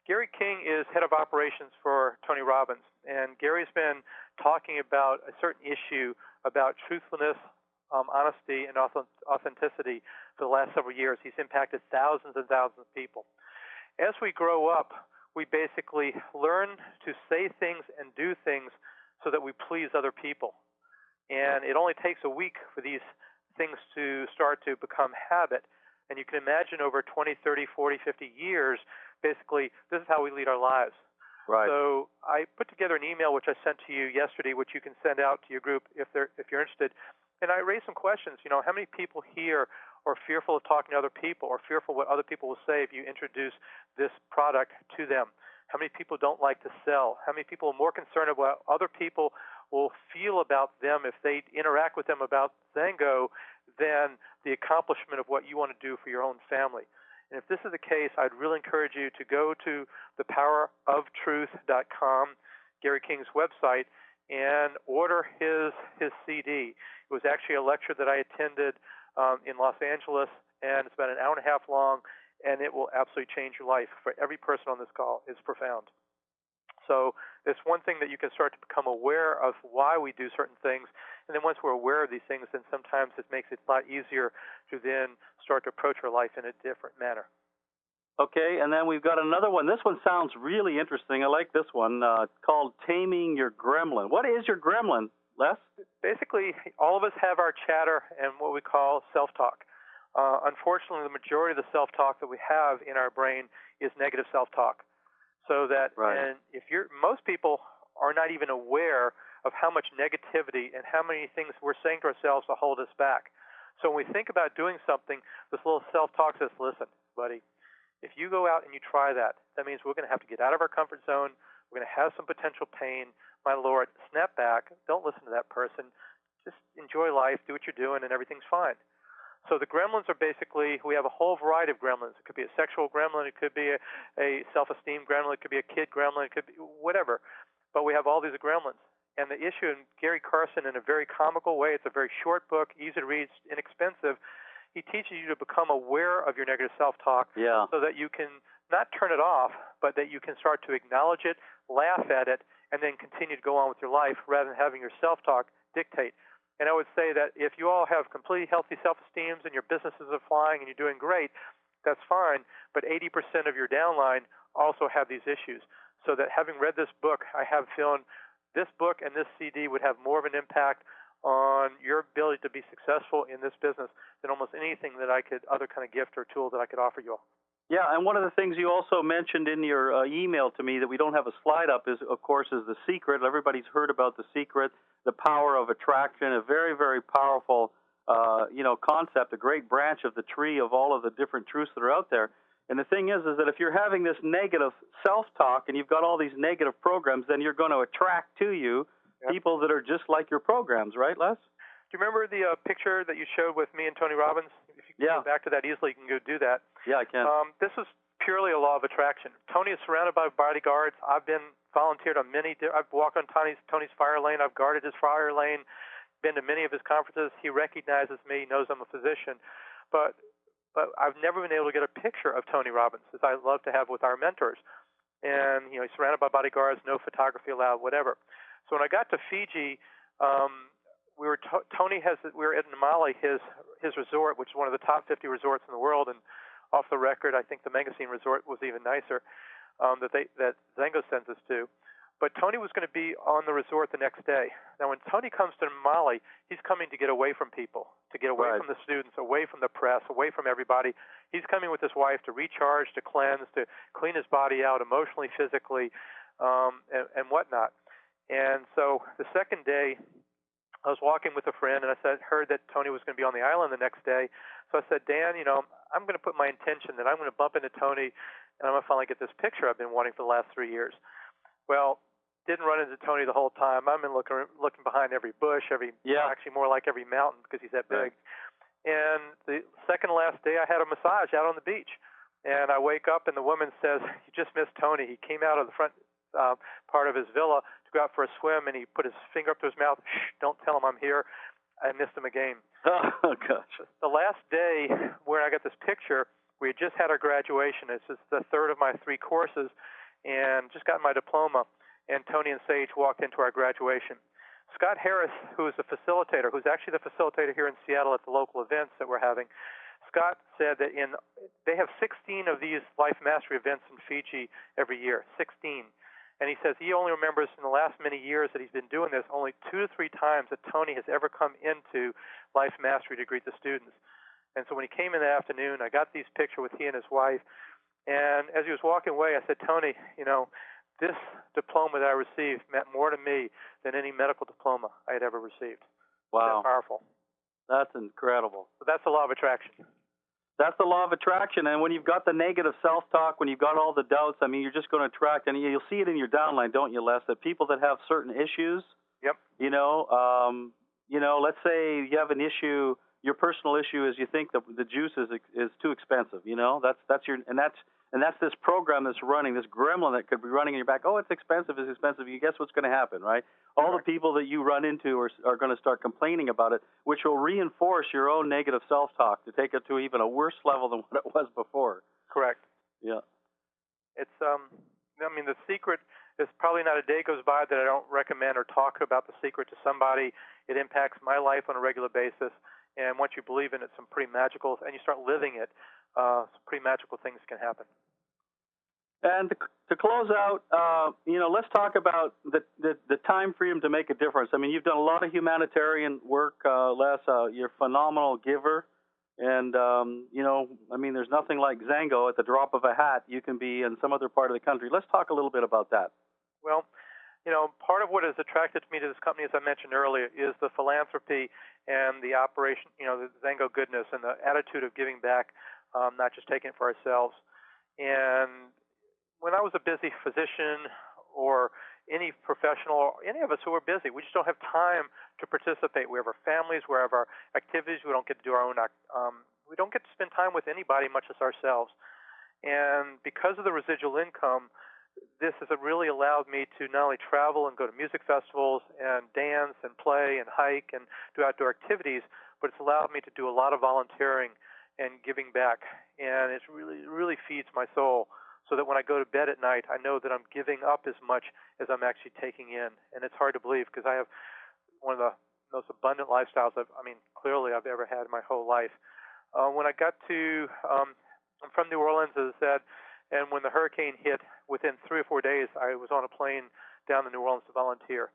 Gary King is head of operations for Tony Robbins, and Gary's been talking about a certain issue about truthfulness, honesty, and authenticity for the last several years. He's impacted thousands and thousands of people. As we grow up, we basically learn to say things and do things so that we please other people. And it only takes a week for these things to start to become habit. And you can imagine over 20, 30, 40, 50 years, basically, this is how we lead our lives. Right. So I put together an email which I sent to you yesterday, which you can send out to your group if you're interested. And I raised some questions. How many people here are fearful of talking to other people, or fearful what other people will say if you introduce this product to them? How many people don't like to sell? How many people are more concerned about what other people will feel about them if they interact with them about Zango than the accomplishment of what you want to do for your own family? And if this is the case, I'd really encourage you to go to thepoweroftruth.com, Gary King's website, and order his CD. It was actually a lecture that I attended in Los Angeles, and it's about an hour and a half long, and it will absolutely change your life. For every person on this call, it's profound. So it's one thing that you can start to become aware of why we do certain things, and then once we're aware of these things, then sometimes it makes it a lot easier to then start to approach our life in a different manner. Okay, and then we've got another one. This one sounds really interesting. I like this one, called Taming Your Gremlin. What is your gremlin, Les? Basically, all of us have our chatter and what we call self-talk. Unfortunately, the majority of the self-talk that we have in our brain is negative self-talk. So that, and most people are not even aware of how much negativity and how many things we're saying to ourselves to hold us back. So when we think about doing something, this little self-talk says, listen, buddy, if you go out and you try that, that means we're going to have to get out of our comfort zone. We're going to have some potential pain. My Lord, snap back. Don't listen to that person. Just enjoy life, do what you're doing, and everything's fine. So the gremlins are basically, we have a whole variety of gremlins. It could be a sexual gremlin. It could be a self-esteem gremlin. It could be a kid gremlin. It could be whatever. But we have all these gremlins. And the issue, and Gary Carson, in a very comical way, it's a very short book, easy to read, inexpensive. He teaches you to become aware of your negative self-talk so that you can not turn it off, but that you can start to acknowledge it, laugh at it, and then continue to go on with your life rather than having your self-talk dictate. And I would say that if you all have completely healthy self-esteems and your businesses are flying and you're doing great, that's fine. But 80% of your downline also have these issues. So that having read this book, I have feeling this book and this CD would have more of an impact on your ability to be successful in this business than almost anything that other kind of gift or tool that I could offer you all. Yeah, and one of the things you also mentioned in your email to me that we don't have a slide up is, of course, is The Secret. Everybody's heard about The Secret, the power of attraction, a very, very powerful, concept, a great branch of the tree of all of the different truths that are out there. And the thing is that if you're having this negative self-talk and you've got all these negative programs, then you're going to attract to you people that are just like your programs, right, Les? Do you remember the picture that you showed with me and Tony Robbins? If you can go back to that easily, you can go do that. Yeah, I can. This is purely a law of attraction. Tony is surrounded by bodyguards. I've been volunteered on I've walked on Tony's fire lane. I've guarded his fire lane, been to many of his conferences. He recognizes me, knows I'm a physician. But I've never been able to get a picture of Tony Robbins, as I love to have with our mentors. And, he's surrounded by bodyguards, no photography allowed, whatever. So when I got to Fiji, we were at Namale, his resort, which is one of the top 50 resorts in the world, and off the record, I think the Magazine Resort was even nicer that Zengo sends us to. But Tony was going to be on the resort the next day. Now, when Tony comes to Namale, he's coming to get away from people, to get away from the students, away from the press, away from everybody. He's coming with his wife to recharge, to cleanse, to clean his body out emotionally, physically, and whatnot. And so the second day, I was walking with a friend, and I heard that Tony was going to be on the island the next day. So I said, Dan, I'm going to put my intention that I'm going to bump into Tony, and I'm going to finally get this picture I've been wanting for the last 3 years. Well, didn't run into Tony the whole time. I've been looking behind every bush, actually more like every mountain because he's that big. And the second to last day, I had a massage out on the beach. And I wake up, and the woman says, you just missed Tony. He came out of the front part of his villa to go out for a swim, and he put his finger up to his mouth. Shh, don't tell him I'm here. I missed him again. Oh, gosh. The last day where I got this picture, we had just had our graduation. It's just the third of my 3 courses, and just got my diploma. And Tony and Sage walked into our graduation. Scott Harris, who is the facilitator, who's actually the facilitator here in Seattle at the local events that we're having, Scott said that they have 16 of these Life Mastery events in Fiji every year, 16. And he says he only remembers in the last many years that he's been doing this, only 2 to 3 times that Tony has ever come into Life Mastery to greet the students. And so when he came in that afternoon, I got these pictures with he and his wife. And as he was walking away, I said, Tony, this diploma that I received meant more to me than any medical diploma I had ever received. Wow. That's powerful. That's incredible. So that's the law of attraction. That's the law of attraction. And when you've got the negative self-talk, when you've got all the doubts, you're just going to attract. And you'll see it in your downline, don't you, Les? That people that have certain issues, let's say you have an issue, your personal issue is you think the juice is too expensive. And that's this program that's running, this gremlin that could be running in your back. Oh, it's expensive, it's expensive. You guess what's going to happen, right? All the people that you run into are going to start complaining about it, which will reinforce your own negative self-talk to take it to even a worse level than what it was before. Correct. Yeah. It's, I mean, the secret is probably not a day goes by that I don't recommend or talk about the secret to somebody. It impacts my life on a regular basis. And once you believe in it, some pretty magical, and you start living it, some pretty magical things can happen. And to close out, let's talk about the time freedom to make a difference. I mean, you've done a lot of humanitarian work, Les. You're a phenomenal giver. And, there's nothing like Zango. At the drop of a hat, you can be in some other part of the country. Let's talk a little bit about that. Well, part of what has attracted me to this company, as I mentioned earlier, is the philanthropy and the operation, the Zango goodness and the attitude of giving back, not just taking it for ourselves. And when I was a busy physician or any professional, or any of us who are busy, we just don't have time to participate. We have our families, we have our activities. We don't get to do our own. We don't get to spend time with anybody, much as ourselves. And because of the residual income, this has really allowed me to not only travel and go to music festivals and dance and play and hike and do outdoor activities, but it's allowed me to do a lot of volunteering and giving back. And it really feeds my soul, so that when I go to bed at night, I know that I'm giving up as much as I'm actually taking in. And it's hard to believe, because I have one of the most abundant lifestyles clearly I've ever had in my whole life. When I got to, I'm from New Orleans, as I said, and when the hurricane hit, within 3 or 4 days, I was on a plane down to New Orleans to volunteer.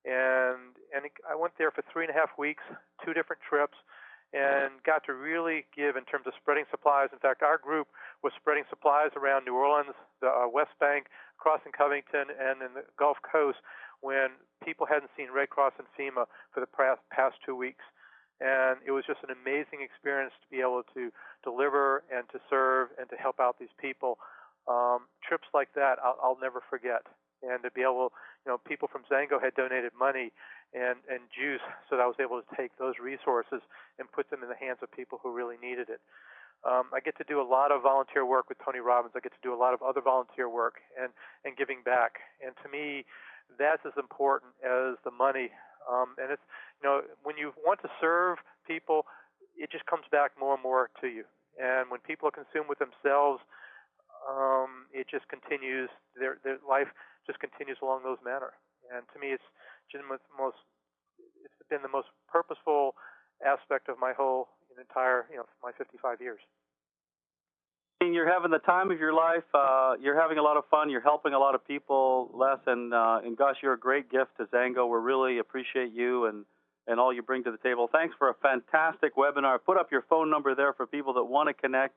And I went there for 3.5 weeks, 2 different trips, and got to really give in terms of spreading supplies. In fact, our group was spreading supplies around New Orleans, the West Bank, crossing Covington, and in the Gulf Coast, when people hadn't seen Red Cross and FEMA for the past 2 weeks. And it was just an amazing experience to be able to deliver and to serve and to help out these people. Trips like that I'll never forget. And to be able, people from Zango had donated money and juice, so that I was able to take those resources and put them in the hands of people who really needed it. I get to do a lot of volunteer work with Tony Robbins. I get to do a lot of other volunteer work and giving back. And to me, that's as important as the money. And it's, when you want to serve people, it just comes back more and more to you. And when people are consumed with themselves, it just continues, their life just continues along those manner. And to me, it's been the most purposeful aspect of my whole entire, my 55 years. You're having the time of your life. You're having a lot of fun. You're helping a lot of people, Les, and gosh, you're a great gift to Zango. We really appreciate you and all you bring to the table. Thanks for a fantastic webinar. Put up your phone number there for people that want to connect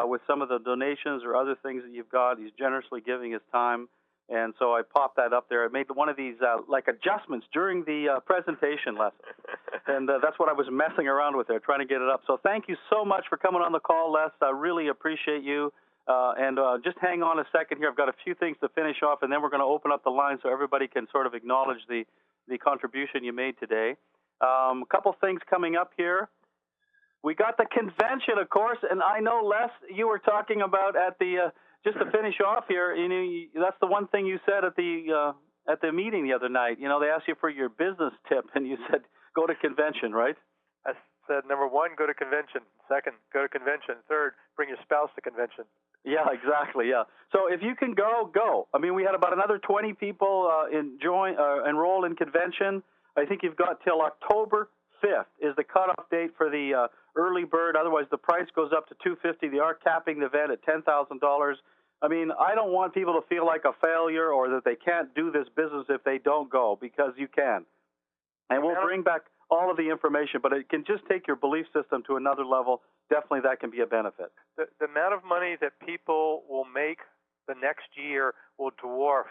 with some of the donations or other things that you've got. He's generously giving his time. And so I popped that up there. I made one of these adjustments during the presentation lesson, and that's what I was messing around with there, trying to get it up. So thank you so much for coming on the call, Les. I really appreciate you. And just hang on a second here. I've got a few things to finish off, and then we're going to open up the line so everybody can sort of acknowledge the contribution you made today. A couple things coming up here. We got the convention, of course, and I know, Les, you were talking about at the just to finish off here, that's the one thing you said at the meeting the other night. They asked you for your business tip, and you said go to convention, right? I said, number 1, go to convention. 2nd, go to convention. 3rd, bring your spouse to convention. Yeah, exactly. Yeah. So if you can go. I mean, we had about another 20 people enroll in convention. I think you've got till October 5th is the cutoff date for the early bird. Otherwise, the price goes up to $250. They are capping the event at $10,000. I mean, I don't want people to feel like a failure or that they can't do this business if they don't go, because you can. And we'll bring back all of the information, but it can just take your belief system to another level. Definitely that can be a benefit. The amount of money that people will make the next year will dwarf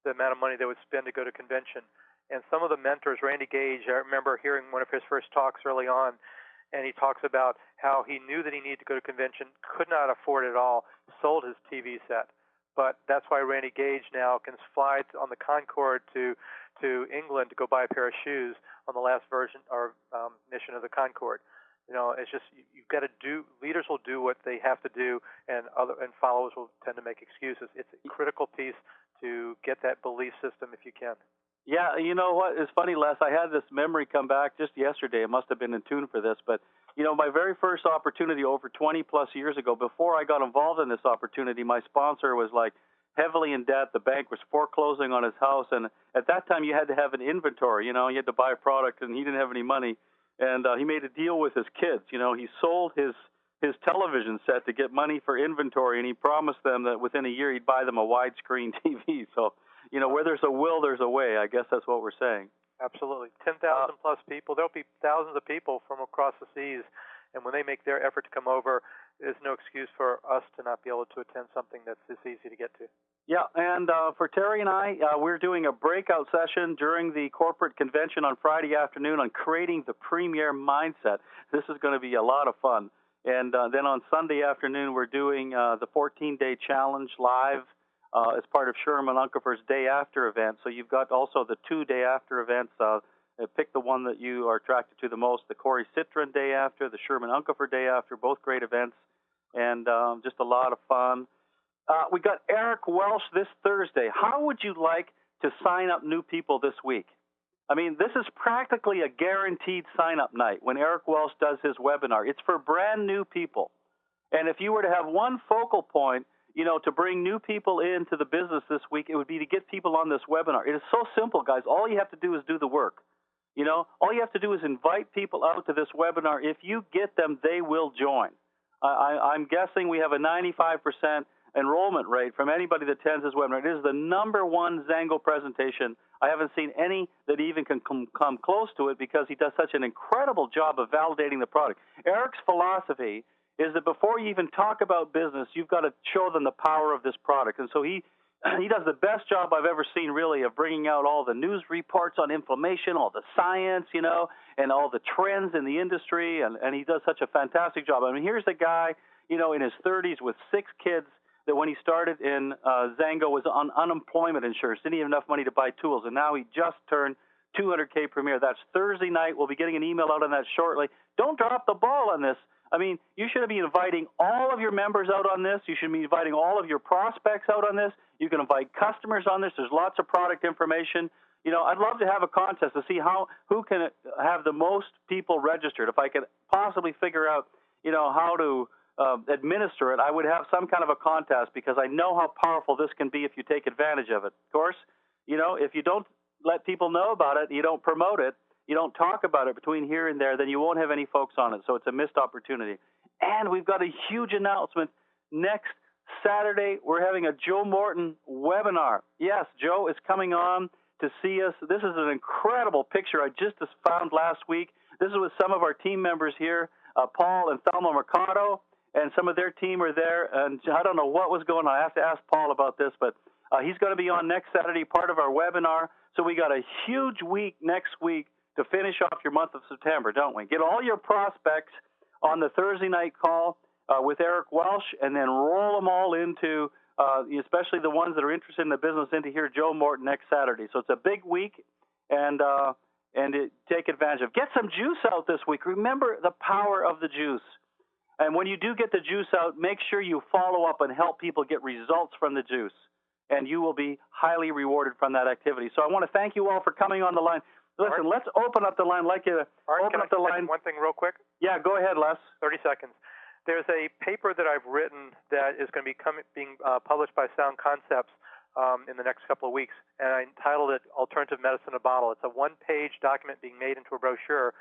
the amount of money they would spend to go to convention. And some of the mentors, Randy Gage, I remember hearing one of his first talks early on, and he talks about how he knew that he needed to go to convention, could not afford it all, sold his TV set. But that's why Randy Gage now can fly on the Concorde to England to go buy a pair of shoes on the last version or mission of the Concorde. It's just you've got to do. Leaders will do what they have to do, and followers will tend to make excuses. It's a critical piece to get that belief system if you can. Yeah, you know what? It's funny, Les. I had this memory come back just yesterday. It must have been in tune for this, but my very first opportunity over 20 plus years ago, before I got involved in this opportunity, my sponsor was like heavily in debt. The bank was foreclosing on his house, and at that time you had to have an inventory. You had to buy a product, and he didn't have any money. And he made a deal with his kids. He sold his television set to get money for inventory, and he promised them that within a year he'd buy them a widescreen TV. So, where there's a will, there's a way. I guess that's what we're saying. Absolutely. 10,000 plus people. There'll be thousands of people from across the seas, and when they make their effort to come over, there's no excuse for us to not be able to attend something that's this easy to get to. Yeah, and for Terry and I, we're doing a breakout session during the corporate convention on Friday afternoon on creating the premier mindset. This is going to be a lot of fun. And then on Sunday afternoon, we're doing the 14-day challenge live as part of Sherman Unkefer's Day After event. So you've got also the 2 Day After events. Pick the one that you are attracted to the most, the Corey Citron Day After, the Sherman Unkefer Day After, both great events, and just a lot of fun. We got Eric Welsh this Thursday. How would you like to sign up new people this week? I mean, this is practically a guaranteed sign-up night when Eric Welsh does his webinar. It's for brand new people. And if you were to have one focal point, to bring new people into the business this week, it would be to get people on this webinar. It is so simple, guys. All you have to do is do the work. All you have to do is invite people out to this webinar. If you get them, they will join. I'm guessing we have a 95% enrollment rate from anybody that attends this webinar. It is the #1 Zango presentation. I haven't seen any that even can come close to it because he does such an incredible job of validating the product. Eric's philosophy is that before you even talk about business, you've got to show them the power of this product. And so he does the best job I've ever seen, really, of bringing out all the news reports on inflammation, all the science, and all the trends in the industry. And he does such a fantastic job. I mean, here's a guy, in his 30s with 6 kids that when he started in Zango was on unemployment insurance, didn't even have enough money to buy tools. And now he just turned $200K Premier. That's Thursday night. We'll be getting an email out on that shortly. Don't drop the ball on this. I mean, you should be inviting all of your members out on this. You should be inviting all of your prospects out on this. You can invite customers on this. There's lots of product information. I'd love to have a contest to see who can have the most people registered. If I could possibly figure out, how to administer it, I would have some kind of a contest because I know how powerful this can be if you take advantage of it. Of course, if you don't let people know about it, you don't promote it, you don't talk about it between here and there, then you won't have any folks on it. So it's a missed opportunity. And we've got a huge announcement. Next Saturday, we're having a Joe Morton webinar. Yes, Joe is coming on to see us. This is an incredible picture I just found last week. This is with some of our team members here, Paul and Thelma Mercado, and some of their team are there. And I don't know what was going on. I have to ask Paul about this, but he's going to be on next Saturday, part of our webinar. So we got a huge week next week to finish off your month of September, don't we? Get all your prospects on the Thursday night call with Eric Welsh, and then roll them all into, especially the ones that are interested in the business, into here Joe Morton next Saturday. So it's a big week, and take advantage of. Get some juice out this week. Remember the power of the juice. And when you do get the juice out, make sure you follow up and help people get results from the juice, and you will be highly rewarded from that activity. So I want to thank you all for coming on the line. Listen, let's open up the line. Open up the line. One thing real quick? Yeah, go ahead, Les. 30 seconds. There's a paper that I've written that is going to be being published by Sound Concepts in the next couple of weeks, and I entitled it Alternative Medicine in a Bottle. It's a one-page document being made into a brochure.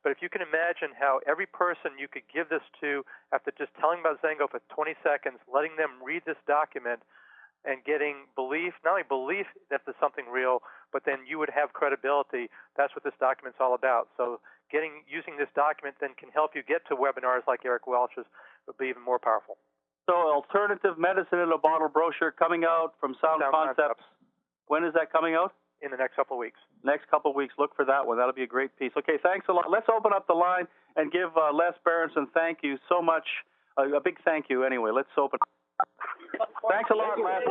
But if you can imagine how every person you could give this to after just telling about Zango for 20 seconds, letting them read this document, and getting belief, not only belief that there's something real, but then you would have credibility. That's what this document's all about. So using this document then can help you get to webinars like Eric Welsh's would be even more powerful. So Alternative Medicine in a Bottle brochure coming out from Sound Concepts. When is that coming out? In the next couple of weeks. Next couple of weeks. Look for that one. That'll be a great piece. Okay, thanks a lot. Let's open up the line and give Les Berenson thank you so much. A big thank you anyway. Let's open. Thanks a lot, Les.